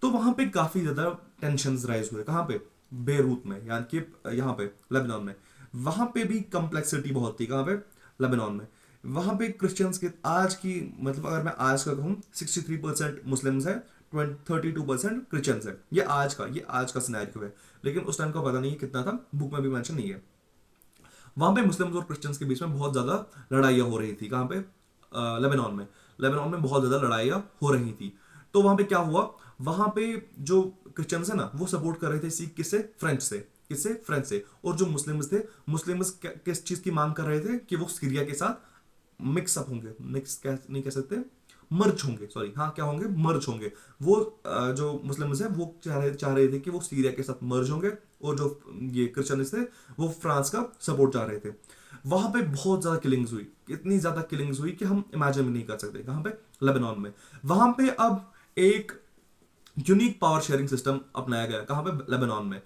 तो वहां पे काफी ज्यादा टेंशन राइज हुए। कहाँ पे? बेरूत में, यानी कि यहाँ पे लेबनान में। वहां पे भी कम्प्लेक्सिटी बहुत थी। कहाँ पे? लेबनान में। वहां पे क्रिश्चियंस के आज की, मतलब अगर मैं आज का कहूँ, 63% मुस्लिम्स है, 32% क्रिश्चियंस है। ये आज का सिनेरियो है, लेकिन उस टाइम का पता नहीं है कितना था, बुक में भी मेंशन नहीं है। वहां पे मुस्लिम्स और क्रिश्चियंस के बीच में बहुत ज्यादा लड़ाइयाँ हो रही थी। कहाँ पे? लेबनान में। लेबनान में बहुत ज्यादा लड़ाइयाँ हो रही थी। तो वहां पे क्या हुआ, वहां पे जो क्रिश्चियंस है ना, वो सपोर्ट कर रहे थे सिख, किससे? फ्रेंच से। किससे? फ्रेंच से। और जो मुस्लिम्स थे, मुस्लिम्स किस चीज की मांग कर रहे थे? कि वो सीरिया के साथ मिक्स अप होंगे, मिक्स क्या नहीं कह सकते, मर्ज होंगे, सॉरी, हाँ क्या होंगे? मर्ज होंगे। वो जो मुस्लिम्स हैं वो चाह रहे थे कि वो सीरिया के साथ मर्ज होंगे, और जो ये क्रिश्चियंस थे वो फ्रांस का सपोर्ट चाह रहे थे। वहां पे बहुत ज्यादा किलिंग्स हुई, इतनी ज्यादा किलिंग्स हुई कि हम इमेजिन भी नहीं कर सकते। कहां पे? लेबनान में। वहां पे अब एक यूनिक पावर शेयरिंग सिस्टम अपनाया गया। कहां पे? लेबनान में।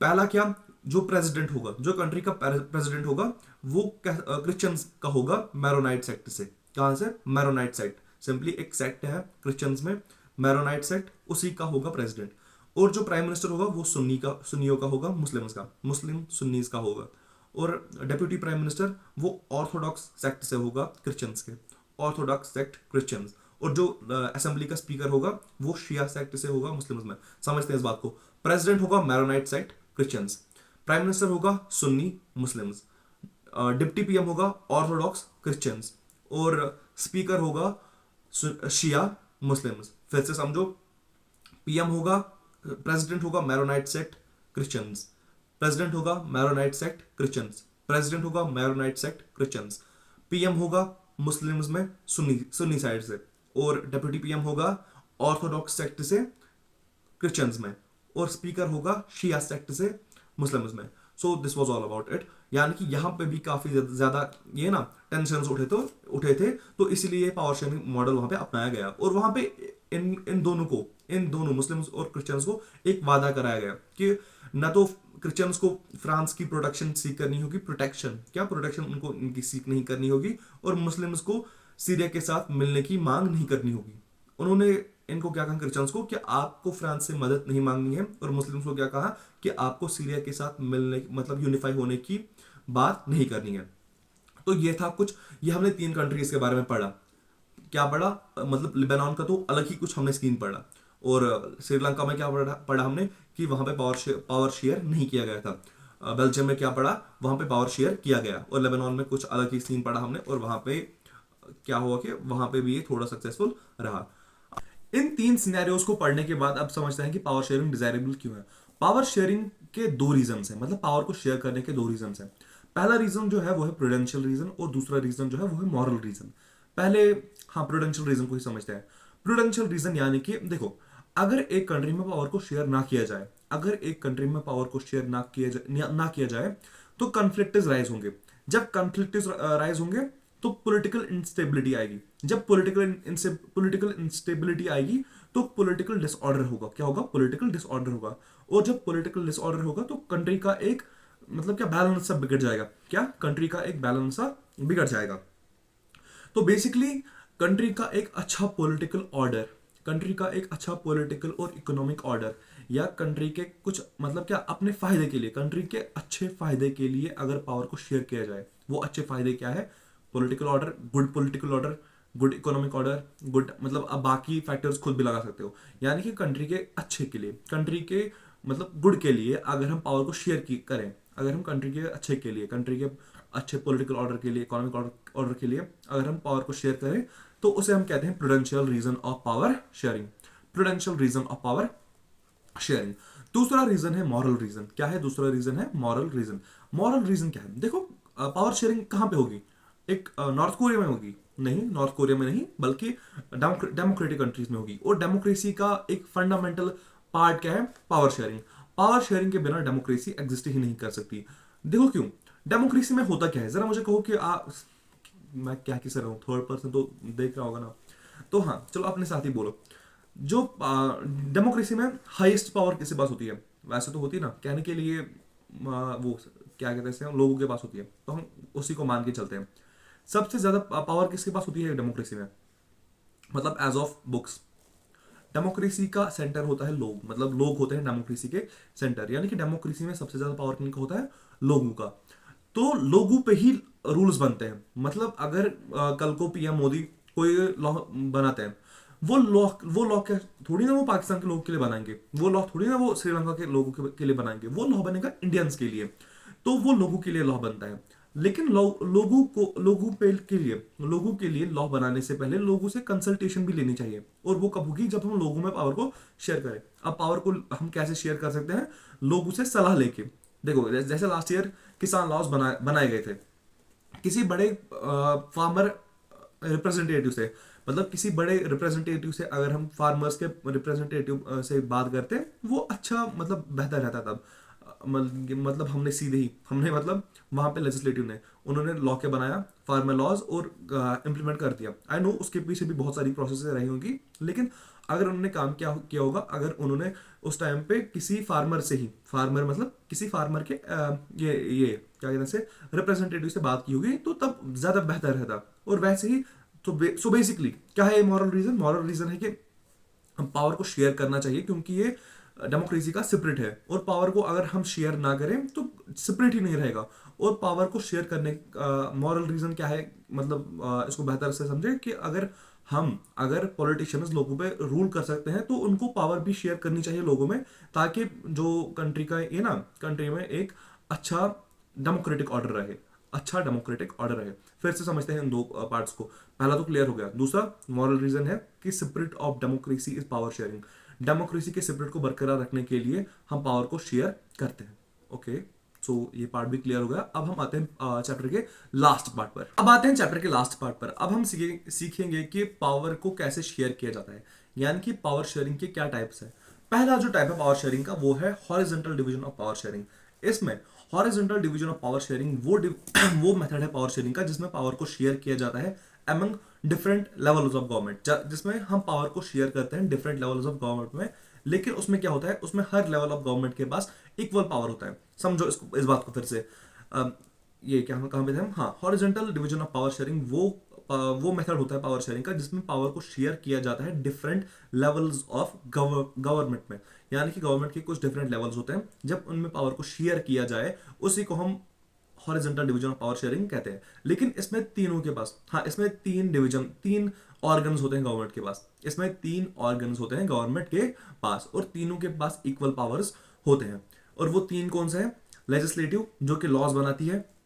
पहला क्या, जो प्रेसिडेंट होगा, जो कंट्री का प्रेसिडेंट होगा, वो क्रिश्चियंस का होगा मैरोनाइट सेक्ट से। कहां से? मैरोनाइट सेक्ट, सिंपली एक सेक्ट है क्रिश्चियंस में, मैरोनाइट सेक्ट, उसी का होगा प्रेसिडेंट। और जो प्राइम मिनिस्टर होगा वो सुन्नियों का होगा, मुस्लिम्स का, मुस्लिम सुन्नीस का होगा। और डेप्यूटी प्राइम मिनिस्टर वो ऑर्थोडॉक्स सेक्ट से होगा, क्रिश्चियंस के, ऑर्थोडॉक्स सेक्ट क्रिश्चियंस। और जो असेंबली का स्पीकर होगा वो शिया सेक्ट से होगा, मुस्लिम्स में। समझते हैं इस बात को? प्रेसिडेंट होगा Maronite sect Christians, prime minister होगा सुन्नी मुस्लिम्स, डिप्टी पीएम होगा ऑर्थोडॉक्स क्रिश्चियंस, और स्पीकर होगा शिया मुस्लिम्स। फिर से समझो, पीएम होगा, प्रेसिडेंट होगा मैरोनाइट सेक्ट क्रिश्चियंस, प्रेसिडेंट होगा मैरोनाइट सेक्ट क्रिश्चियंस, प्रेसिडेंट होगा मैरोनाइट सेक्ट क्रिश्चियंस, पीएम होगा मुस्लिम्स में सुन्नी सुन्नी साइड से, और डेप्यूटी पीएम होगा ऑर्थोडॉक्स सेक्ट से क्रिश्चियंस में, और स्पीकर होगा शिया सेक्ट से मुस्लिम्स में। So this was all about it. यानी कि यहाँ पे भी काफी ज्यादा ये ना टेंशन उठे थे, तो इसीलिए पावर शेयरिंग मॉडल वहां पे अपनाया गया। और वहां पे इन दोनों मुस्लिम्स और क्रिश्चियंस को एक वादा कराया गया कि न तो क्रिश्चियंस को फ्रांस की प्रोटेक्शन सीख करनी होगी, प्रोटेक्शन क्या, प्रोटेक्शन उनको इनकी सीख नहीं करनी होगी, और मुस्लिम्स को सीरिया के साथ मिलने की मांग नहीं करनी होगी। उन्होंने इनको क्या कहा, क्रिश्चियंस को, कि आपको फ्रांस से मदद नहीं मांगनी है, और मुस्लिम्स को क्या कहा कि आपको सीरिया के साथ मिलने, मतलब यूनिफाई होने की बात नहीं करनी है। तो ये था कुछ, ये हमने 3 कंट्रीज के बारे में पढ़ा। क्या पढ़ा? मतलब लेबनान का तो अलग ही कुछ हमने सीन पढ़ा, और श्रीलंका में क्या पढ़ा हमने, कि वहां पे पावर शेयर नहीं किया गया था। बेल्जियम में क्या पढ़ा, वहां पे पावर शेयर किया गया, और लेबनान में कुछ अलग ही सीन पढ़ा हमने, और वहां पे क्या हुआ कि वहां पे भी ये थोड़ा सक्सेसफुल रहा। इन 3 सिनेरियोज को पढ़ने के बाद अब समझते हैं कि पावर शेयरिंग डिजायरेबल क्यों है। पावर शेयरिंग के 2 रीजन है, मतलब पावर को शेयर करने के 2 रीजन है। पहला रीजन जो है वो है प्रूडेंशियल रीजन, और दूसरा रीजन जो है वो है मॉरल रीजन। पहले हाँ प्रूडेंशियल रीजन को ही समझते हैं। प्रूडेंशियल रीजन यानी कि देखो, अगर एक कंट्री में पावर को शेयर ना किया जाए, अगर एक कंट्री में पावर को शेयर ना किया जाए तो कन्फ्लिक्ट राइज होंगे। जब कन्फ्लिक्ट राइज होंगे तो पॉलिटिकल इंस्टेबिलिटी आएगी। जब पॉलिटिकल इंस्टेबिलिटी आएगी तो पॉलिटिकल डिसऑर्डर होगा। क्या होगा? पॉलिटिकल डिसऑर्डर होगा। और जब पॉलिटिकल डिसऑर्डर होगा तो कंट्री का एक, मतलब क्या, बैलेंस सा बिगड़ जाएगा। क्या? कंट्री का एक बैलेंस सा बिगड़ जाएगा। तो बेसिकली कंट्री का एक अच्छा पॉलिटिकल ऑर्डर, कंट्री का एक अच्छा पॉलिटिकल और इकोनॉमिक ऑर्डर, या कंट्री के कुछ, मतलब क्या, अपने फायदे के लिए, कंट्री के अच्छे फायदे के लिए अगर पावर को शेयर किया जाए, वो अच्छे फायदे क्या है? Political order, good political order, good economic order, good, मतलब अब बाकी फैक्टर्स खुद भी लगा सकते हो। यानी कि कंट्री के अच्छे के लिए, कंट्री के मतलब गुड के लिए अगर हम पावर को शेयर करें, अगर हम कंट्री के अच्छे के लिए, कंट्री के अच्छे पॉलिटिकल ऑर्डर के लिए, इकोनॉमिक ऑर्डर के लिए अगर हम पावर को शेयर करें, तो उसे हम कहते हैं prudential reason of power sharing. Prudential reason of power sharing. दूसरा रीजन है मॉरल रीजन। क्या है दूसरा रीजन? है मॉरल रीजन। मॉरल रीजन क्या है? देखो, पावर शेयरिंग कहां पे होगी? एक नॉर्थ कोरिया में होगी? नहीं, नॉर्थ कोरिया में नहीं, बल्कि डेमोक्रेटिक कंट्रीज में होगी। और डेमोक्रेसी का एक फंडामेंटल पार्ट क्या है? Power sharing. पावर शेयरिंग के बिना डेमोक्रेसी एग्जिस्ट ही नहीं कर सकती। देखो क्यों? डेमोक्रेसी में होता क्या है, जरा मुझे कहो कि मैं क्या किस रहा हूँ, थर्ड पर्सन तो देख रहा होगा ना, तो हाँ चलो अपने साथ ही बोलो। जो डेमोक्रेसी में हाईएस्ट पावर किसके पास होती है? वैसे तो होती है ना, कहने के लिए वो क्या कहते हैं, लोगों के पास होती है, तो हम उसी को मान के चलते हैं। सबसे ज्यादा पावर किसके पास होती है डेमोक्रेसी में? मतलब एज ऑफ बुक्स, डेमोक्रेसी का सेंटर होता है लोग, मतलब लोग होते हैं डेमोक्रेसी के सेंटर, यानी कि डेमोक्रेसी में सबसे ज्यादा पावर किनका होता है? लोगों का। तो लोगों पे ही रूल्स बनते हैं। मतलब अगर कल को पीएम मोदी कोई लॉ बनाते हैं, वो लॉ क्या थोड़ी ना वो पाकिस्तान के लोगों के लिए बनाएंगे, वो लॉ थोड़ी ना वो श्रीलंका के लोगों के लिए बनाएंगे, वो लॉ बनेगा इंडियंस के लिए। तो वो लोगों के लिए लॉ बनता है। लेकिन लोगों के लिए लॉ बनाने से पहले लोगों से कंसल्टेशन भी लेनी चाहिए। और वो कब होगी? जब हम लोगों में पावर को शेयर करें। अब पावर को हम कैसे शेयर कर सकते हैं? लोगों से सलाह लेके। देखो जैसे लास्ट ईयर किसान लॉज बनाए गए थे, किसी बड़े फार्मर रिप्रेजेंटेटिव से, मतलब किसी बड़े रिप्रेजेंटेटिव से अगर हम फार्मर्स के रिप्रेजेंटेटिव से बात करते हैं, वो अच्छा मतलब बेहतर रहता तब। मतलब हमने मतलब वहां पे लेजिस्लेटिव ने उन्होंने लॉ के बनाया फार्मर लॉज और इम्प्लीमेंट कर दिया। आई नो उसके पीछे भी बहुत सारी प्रोसेस रही होंगी, लेकिन अगर उन्होंने काम किया किया होगा, अगर उन्होंने उस टाइम पे किसी फार्मर से ही, फार्मर मतलब किसी फार्मर के ये क्या कहते हैं से रिप्रेजेंटेटिव से बात की होगी, तो तब ज्यादा बेहतर रहता। और वैसे ही सो बेसिकली क्या है मॉरल रीजन? मॉरल रीजन है कि हम पावर को शेयर करना चाहिए, क्योंकि ये डेमोक्रेसी का स्पिरिट है। और पावर को अगर हम शेयर ना करें तो स्पिरिट ही नहीं रहेगा। और पावर को शेयर करने का मॉरल रीजन क्या है? मतलब इसको बेहतर से समझे कि अगर पॉलिटिशियंस लोगों पे रूल कर सकते हैं, तो उनको पावर भी शेयर करनी चाहिए लोगों में, ताकि जो कंट्री का ये ना कंट्री में एक अच्छा डेमोक्रेटिक ऑर्डर रहे, अच्छा डेमोक्रेटिक ऑर्डर रहे। फिर से समझते हैं इन दो पार्ट्स को। पहला तो क्लियर हो गया। दूसरा मॉरल रीजन है कि spirit of democracy is power sharing. Democracy के स्पिरिट को बरकरार रखने के लिए हम पावर को शेयर करते हैं। ओके, सो ये पार्ट भी क्लियर हो गया। अब हम आते हैं चैप्टर के लास्ट पार्ट पर। अब हम सीखेंगे कि पावर को कैसे शेयर किया जाता है, यानी कि पावर शेयरिंग के क्या टाइप्स है। पहला जो टाइप है पावर शेयरिंग का, वो है horizontal division of power sharing. इसमें horizontal division of power sharing वो मेथड है पावर शेयरिंग का जिसमें पावर को शेयर किया जाता है among different levels of government, जिसमें हम पावर को शेयर करते हैं डिफरेंट लेवल्स ऑफ गवर्नमेंट में। लेकिन उसमें क्या होता है? उसमें हर लेवल ऑफ गवर्नमेंट के पास इक्वल पावर होता है। समझो इस बात को फिर से। ये क्या हम कहाँ पे थे हम? हाँ, horizontal division of power sharing वो मेथड होता है पावर शेयरिंग का जिसमें पावर को शेयर किया जाता है डिफरेंट लेवल्स ऑफ गवर्नमेंट में। यानी कि गवर्नमेंट के कुछ डिफरेंट लेवल्स होते हैं, जब उनमें पावर को शेयर किया जाए उसी को हम horizontal division of power sharing कहते हैं। लेकिन इसमें तीनों के पास, हाँ, इसमें तीन ऑर्गन्स होते हैं गवर्नमेंट के पास। इसमें तीन ऑर्गन्स होते हैं गवर्नमेंट के पास, और तीनों के पास इक्वल पावर्स होते हैं। और वो तीन कौन से हैं? लेजिस्लेटिव, जो कि लॉज बनाती है।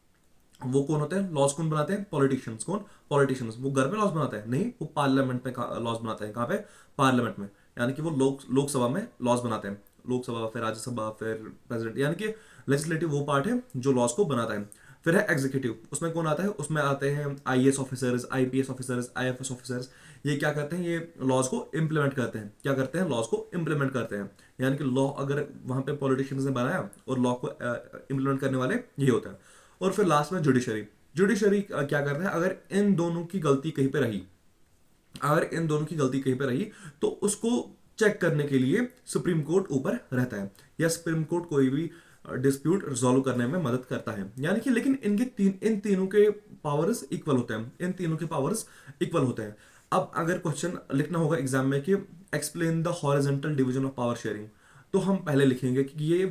वो कौन होते हैं? लॉज कौन बनाते हैं? पॉलिटिशियंस। कौन? पॉलिटिशियंस। वो घर में लॉज बनाते हैं? नहीं, वो पार्लियामेंट में लॉज बनाते हैं। कहाँ पे? पार्लियामेंट में। यानी कि वो लोकसभा में लॉज बनाते हैं। लोकसभा, फिर राज्यसभा, फिर प्रेसिडेंट। यानी कि लेजिस्लेटिव वो पार्ट है जो लॉज को बनाता है। फिर है एग्जीक्यूटिव। उसमें कौन आता है? उसमें आते हैं IAS officers, IPS officers, IFS officers. ये क्या करते हैं? ये लॉज को इम्प्लीमेंट करते हैं। क्या करते हैं? लॉज को इम्प्लीमेंट करते हैं। यानी कि लॉ अगर वहां पे पॉलिटिशियंस ने बनाया, और लॉ को इम्प्लीमेंट करने वाले ये होता है। और फिर लास्ट में जुडिशरी। जुडिशरी क्या करता है? अगर इन दोनों की गलती कहीं पे रही, तो उसको चेक करने के लिए सुप्रीम कोर्ट ऊपर रहता है, या सुप्रीम कोर्ट कोई भी डिस्प्यूट रिजॉल्व करने में मदद करता है। यानी कि लेकिन इन तीनों के पावर्स इक्वल होते हैं। अब अगर क्वेश्चन लिखना होगा एग्जाम में कि explain the horizontal division of power sharing, तो हम पहले लिखेंगे कि ये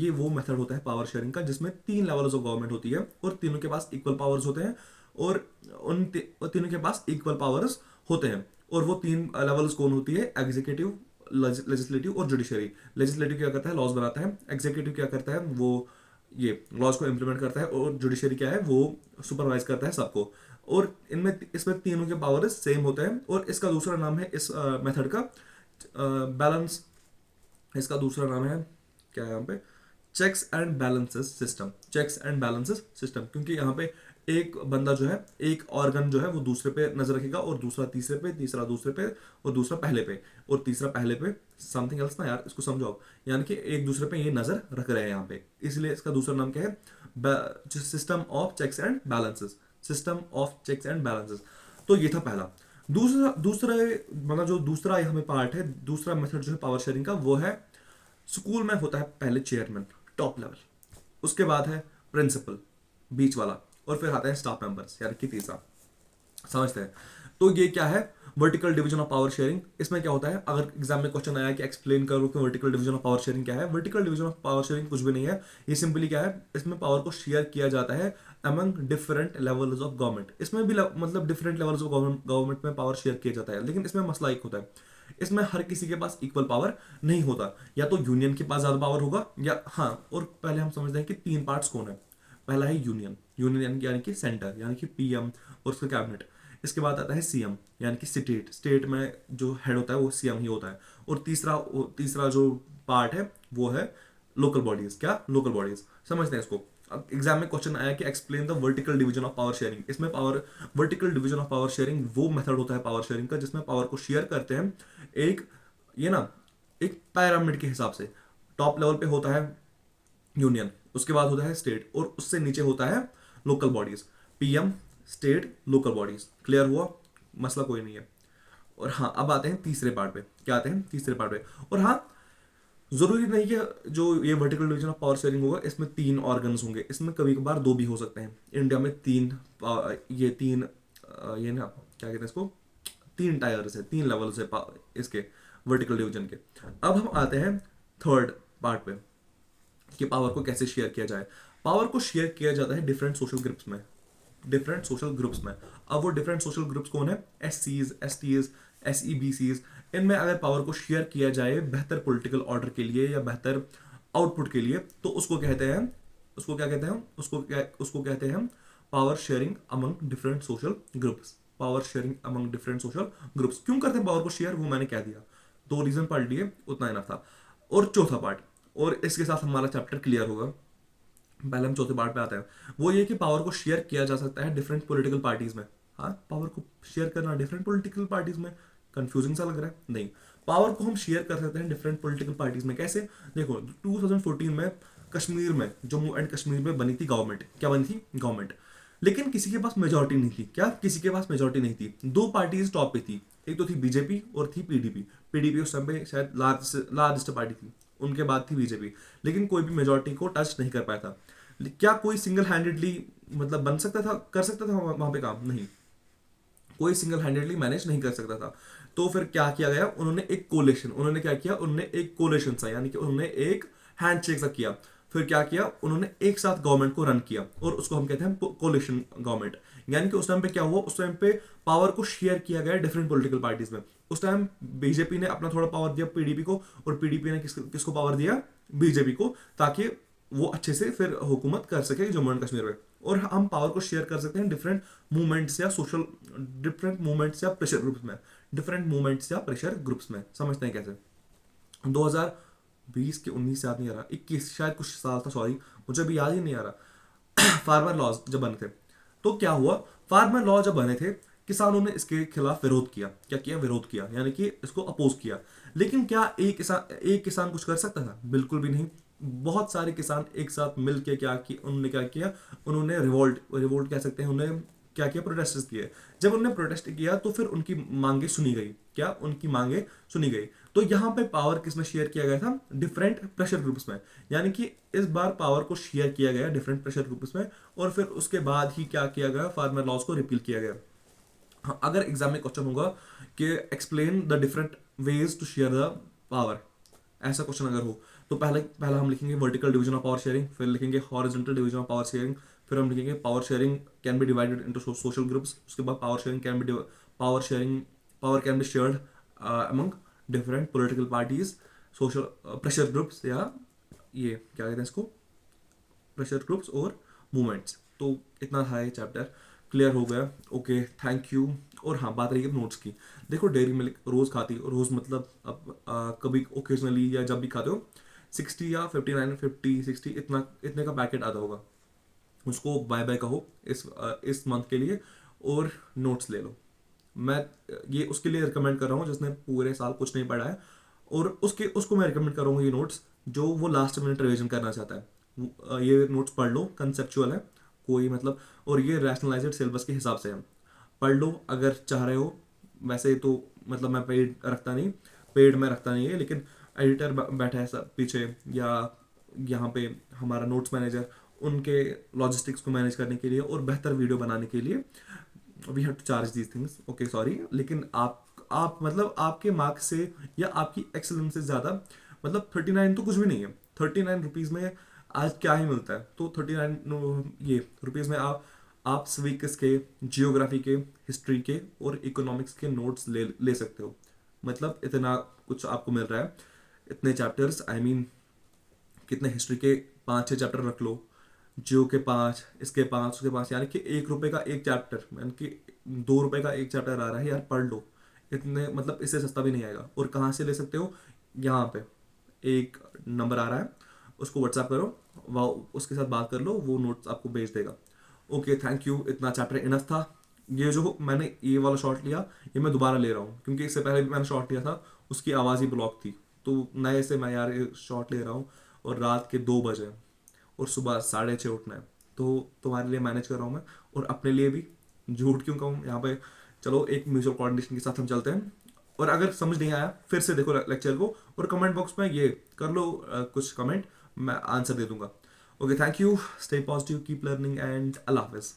वो मेथड होता है पावर शेयरिंग का जिसमें तीन लेवल्स ऑफ गवर्नमेंट होती है, और तीनों के पास इक्वल पावर्स होते हैं। और तीनों के पास इक्वल पावर्स होते हैं। और वो तीन लेवल्स कौन होती है? एग्जीक्यूटिव, लेजिस्लेटिव और जुडिशरी। लेजिस्लेटिव क्या करता है? लॉज बनाता है। एग्जीक्यूटिव क्या करता है? वो ये लॉज को इम्प्लीमेंट करता है। और जुडिशरी क्या है? वो सुपरवाइज करता है सबको। और इसमें तीनों के पावर्स सेम होते हैं। और इसका दूसरा नाम है इस मेथड का बैलेंस। इसका दूसरा नाम है क्या है यहाँ पे? Checks and balances system. क्योंकि यहाँ पे एक बंदा जो है, एक ऑर्गन जो है, वो दूसरे पे नजर रखेगा, और दूसरा तीसरे पे, तीसरा दूसरे पे, और दूसरा पहले पे, और तीसरा पहले पे। समथिंग एल्स ना यार, इसको समझो आप। यानी कि एक दूसरे पे ये नजर रख रहे हैं यहाँ पे, इसलिए इसका दूसरा नाम क्या है? System of checks and balances. तो ये था पहला। दूसरा मतलब जो दूसरा हमें पार्ट है, दूसरा मेथड जो है पावर शेयरिंग का, वो है स्कूल में होता है पहले चेयरमैन, टॉप लेवल। उसके बाद है प्रिंसिपल, बीच वाला। और फिर आता है स्टाफ मेंबर्स यानी कि तीसरा। समझते हैं। तो ये क्या है, vertical division of power sharing. इसमें क्या होता है, अगर एग्जाम में क्वेश्चन आया कि एक्सप्लेन करो कि vertical division of power sharing क्या है, vertical division of power sharing कुछ भी नहीं है। ये सिंपली क्या है, इसमें पावर को शेयर किया जाता है among different levels of government. इसमें भी मतलब डिफरेंट लेवल्स ऑफ गवर्नमेंट में पावर शेयर किया जाता है, लेकिन इसमें मसला एक होता है, इसमें हर किसी के पास इक्वल पावर नहीं होता। या तो यूनियन के पास ज्यादा पावर होगा, या हाँ, और पहले हम समझते हैं कि तीन पार्ट्स कौन है। पहला है यूनियन, यूनियन यानी कि सेंटर यानी कि पीएम और उसका कैबिनेट। इसके बाद आता है सीएम यानी कि स्टेट, स्टेट में जो हेड होता है वो सीएम ही होता है। और तीसरा जो पार्ट है वो है लोकल बॉडीज। क्या, लोकल बॉडीज। समझते हैं इसको। अब एग्जाम में क्वेश्चन आया कि explain the vertical division of power sharing. इसमें power, vertical division of power sharing वो मेथड होता है पावर शेयरिंग का जिसमें पावर को शेयर करते हैं एक, ये ना, एक पैरामिड के हिसाब से। टॉप लेवल पे होता है यूनियन, उसके बाद होता है स्टेट, और उससे नीचे होता है local bodies. PM, state, local bodies. Clear हुआ, मसला कोई नहीं है। और हाँ, अब आते हैं तीसरे पार्ट पे। क्या आते हैं तीसरे पार्ट पे। और हाँ, जरूरी नहीं कि जो ये vertical division of power sharing होगा इसमें तीन ऑर्गन्स होंगे, इसमें कभी कभार दो भी हो सकते हैं। इंडिया में ये ना, क्या कहते हैं इसको, तीन टायर्स है, तीन लेवल्स है इसके वर्टिकल डिवीजन के। अब हम आते हैं थर्ड पार्ट पे कि पावर को कैसे शेयर किया जाए। पावर को शेयर किया जाता है डिफरेंट सोशल ग्रुप्स में, डिफरेंट सोशल ग्रुप्स में। अब वो डिफरेंट सोशल ग्रुप्स कौन है, S Cs, S Ts, S E B Cs. इनमें अगर पावर को शेयर किया जाए बेहतर पॉलिटिकल ऑर्डर के लिए या बेहतर आउटपुट के लिए, तो उसको कहते हैं, उसको क्या कहते हैं, उसको कहते हैं power sharing among different social groups. Power sharing among different social groups. क्यों करते हैं पावर को शेयर, वो मैंने कह दिया, दो रीजन पढ़ लिए, उतना इनफ था। और चौथा पार्ट, और इसके साथ हमारा चैप्टर क्लियर होगा। पहले हम चौथे पार्ट पे आते हैं, वो ये कि पावर को शेयर किया जा सकता है डिफरेंट पॉलिटिकल पार्टीज में। हाँ, पावर को शेयर करना डिफरेंट पॉलिटिकल पार्टीज में, कंफ्यूजिंग सा लग रहा है, नहीं। पावर को हम शेयर कर सकते हैं डिफरेंट पॉलिटिकल पार्टीज में। कैसे, देखो 2014 में कश्मीर में, जम्मू एंड कश्मीर में बनी थी गवर्नमेंट। क्या बनी थी, गवर्नमेंट। लेकिन किसी के पास मेजोरिटी नहीं थी। क्या, किसी के पास मेजोरिटी नहीं थी। दो पार्टीज टॉप पे थी, एक तो थी बीजेपी और थी पीडीपी। पीडीपी उस टाइम पे शायद लार्जेस्ट पार्टी थी, उनके बाद थी बीजेपी। लेकिन कोई भी मेजोरिटी को टच नहीं कर पाया था। क्या कोई सिंगल हैंडेडली मतलब बन सकता था, कर सकता था वहां पे काम, नहीं, कोई सिंगल हैंडेडली मैनेज नहीं कर सकता था। तो फिर क्या किया गया, उन्होंने एक कोलेशन, उन्होंने क्या किया, उन्होंने एक कोलेशन सा यानी कि उन्होंने एक हैंडशेक सा किया। फिर क्या किया, उन्होंने एक साथ गवर्नमेंट को रन किया, और उसको हम कहते हैं कोलेशन गवर्नमेंट। यानी कि उस टाइम पे क्या हुआ, उस टाइम पे पावर को शेयर किया गया डिफरेंट पॉलिटिकल पार्टीज में। उस टाइम बीजेपी ने अपना थोड़ा पावर दिया पीडीपी को, और पीडीपी ने किसको पावर दिया, बीजेपी को, ताकि वो अच्छे से फिर हुकूमत कर सके जम्मू एंड कश्मीर में। और हम पावर को शेयर कर सकते हैं डिफरेंट मूवमेंट्स या सोशल, डिफरेंट मूवमेंट्स या प्रेशर ग्रुप्स में, डिफरेंट मूवमेंट्स या प्रेशर ग्रुप्स में। समझते हैं कैसे। 2020 के 19 याद नहीं आ रहा, 21 शायद कुछ साल था, सॉरी मुझे अभी याद ही नहीं आ रहा। फार्मर लॉज जब बने थे, तो क्या हुआ, फार्मर लॉ जब बने थे, किसानों ने इसके खिलाफ विरोध किया। क्या किया, विरोध किया, यानी कि इसको अपोज किया। लेकिन क्या एक किसान कुछ कर सकता था, बिल्कुल भी नहीं। बहुत सारे किसान एक साथ मिल के उन्होंने क्या किया, उन्होंने रिवोल्ट, रिवोल्ट कह सकते हैं, उन्होंने क्या किया, प्रोटेस्ट किए। जब उन्होंने प्रोटेस्ट किया तो फिर उनकी मांगे सुनी गई। क्या, उनकी मांगे सुनी गई। तो यहाँ पे पावर किसमें शेयर किया गया था, डिफरेंट प्रेशर ग्रुप्स में। यानी कि इस बार पावर को शेयर किया गया डिफरेंट प्रेशर ग्रुप्स में, और फिर उसके बाद ही क्या किया गया, फार्मर लॉज को रिपील किया गया। हाँ, अगर एग्जाम में क्वेश्चन होगा कि explain the different ways to share the power, ऐसा क्वेश्चन अगर हो, तो पहला हम लिखेंगे vertical division of power sharing, फिर लिखेंगे horizontal division of power sharing, फिर हम लिखेंगे power sharing can be divided into social groups. उसके बाद power can be shared among different political parties, social pressure groups, या ये क्या कहते हैं इसको, प्रेशर ग्रुप्स और मूवमेंट्स। तो इतना था ये चैप्टर, क्लियर हो गया। Okay, thank you. और हाँ, बात रही है नोट्स की। देखो डेयरी मिल्क रोज़ खाती, रोज़ मतलब अब कभी ओकेजनली या जब भी खाते हो, 60 या 59, 50, 60 इतने का पैकेट आता होगा। उसको बाय बाय कहो इस मंथ के लिए, और नोट्स ले लो। मैं ये उसके लिए रिकमेंड कर रहा हूँ जिसने पूरे साल कुछ नहीं पढ़ा है, और उसको मैं रिकमेंड करूँगा ये नोट्स, जो वो लास्ट मिनट रिवीजन करना चाहता है। ये नोट्स पढ़ लो, कंसेप्चुअल है कोई मतलब, और ये रैशनलाइज्ड सिलेबस के हिसाब से है। पढ़ लो अगर चाह रहे हो। वैसे तो मतलब मैं पेड में रखता नहीं है, लेकिन एडिटर बैठा है सब पीछे, या यहाँ पे हमारा नोट्स मैनेजर, उनके लॉजिस्टिक्स को मैनेज करने के लिए और बेहतर वीडियो बनाने के लिए we have to charge these things, okay sorry. लेकिन आप मतलब आपके मार्क्स से या आपकी एक्सेलेंस से ज़्यादा, मतलब 39 तो कुछ भी नहीं है। 39 रुपीज़ में आज क्या ही मिलता है। तो 39 ये रुपीज़ में आप स्वीकिस के, जियोग्राफी के, हिस्ट्री के और इकोनॉमिक्स के नोट्स ले सकते हो। मतलब इतना कुछ आपको मिल रहा है, इतने चैप्टर्स, आई मीन कितने, हिस्ट्री के 5-6 चैप्टर रख लो, जियो के 5, इसके 5, उसके 5, यानी कि 1 रुपए का एक चैप्टर, यानी कि 2 रुपए का एक चैप्टर आ रहा है यार, पढ़ लो। इतने मतलब इससे सस्ता भी नहीं आएगा। और कहाँ से ले सकते हो? यहाँ पे एक नंबर आ रहा है, उसको व्हाट्सएप करो, वह उसके साथ बात कर लो, वो नोट्स आपको भेज देगा। ओके थैंक यू, इतना चैप्टर इनफ था। ये जो मैंने ये वाला शॉट लिया, ये मैं दोबारा ले रहा हूँ क्योंकि इससे पहले भी मैंने शॉट लिया था, उसकी आवाज़ ही ब्लॉक थी। तो नए से मैं यार ये शॉट ले रहा हूँ, और रात के 2 बजे और सुबह 6:30 उठना है। तो तुम्हारे लिए मैनेज कर रहा हूँ मैं, और अपने लिए भी। झूठ क्यों कहूँ यहाँ पे। चलो एक म्यूचुअल कोऑर्डिनेशन के साथ हम चलते हैं। और अगर समझ नहीं आया फिर से देखो लेक्चर को, और कमेंट बॉक्स में ये कर लो कुछ कमेंट, मैं आंसर दे दूंगा। Okay thank you, stay positive, keep learning, and अल्लाह हाफिज़।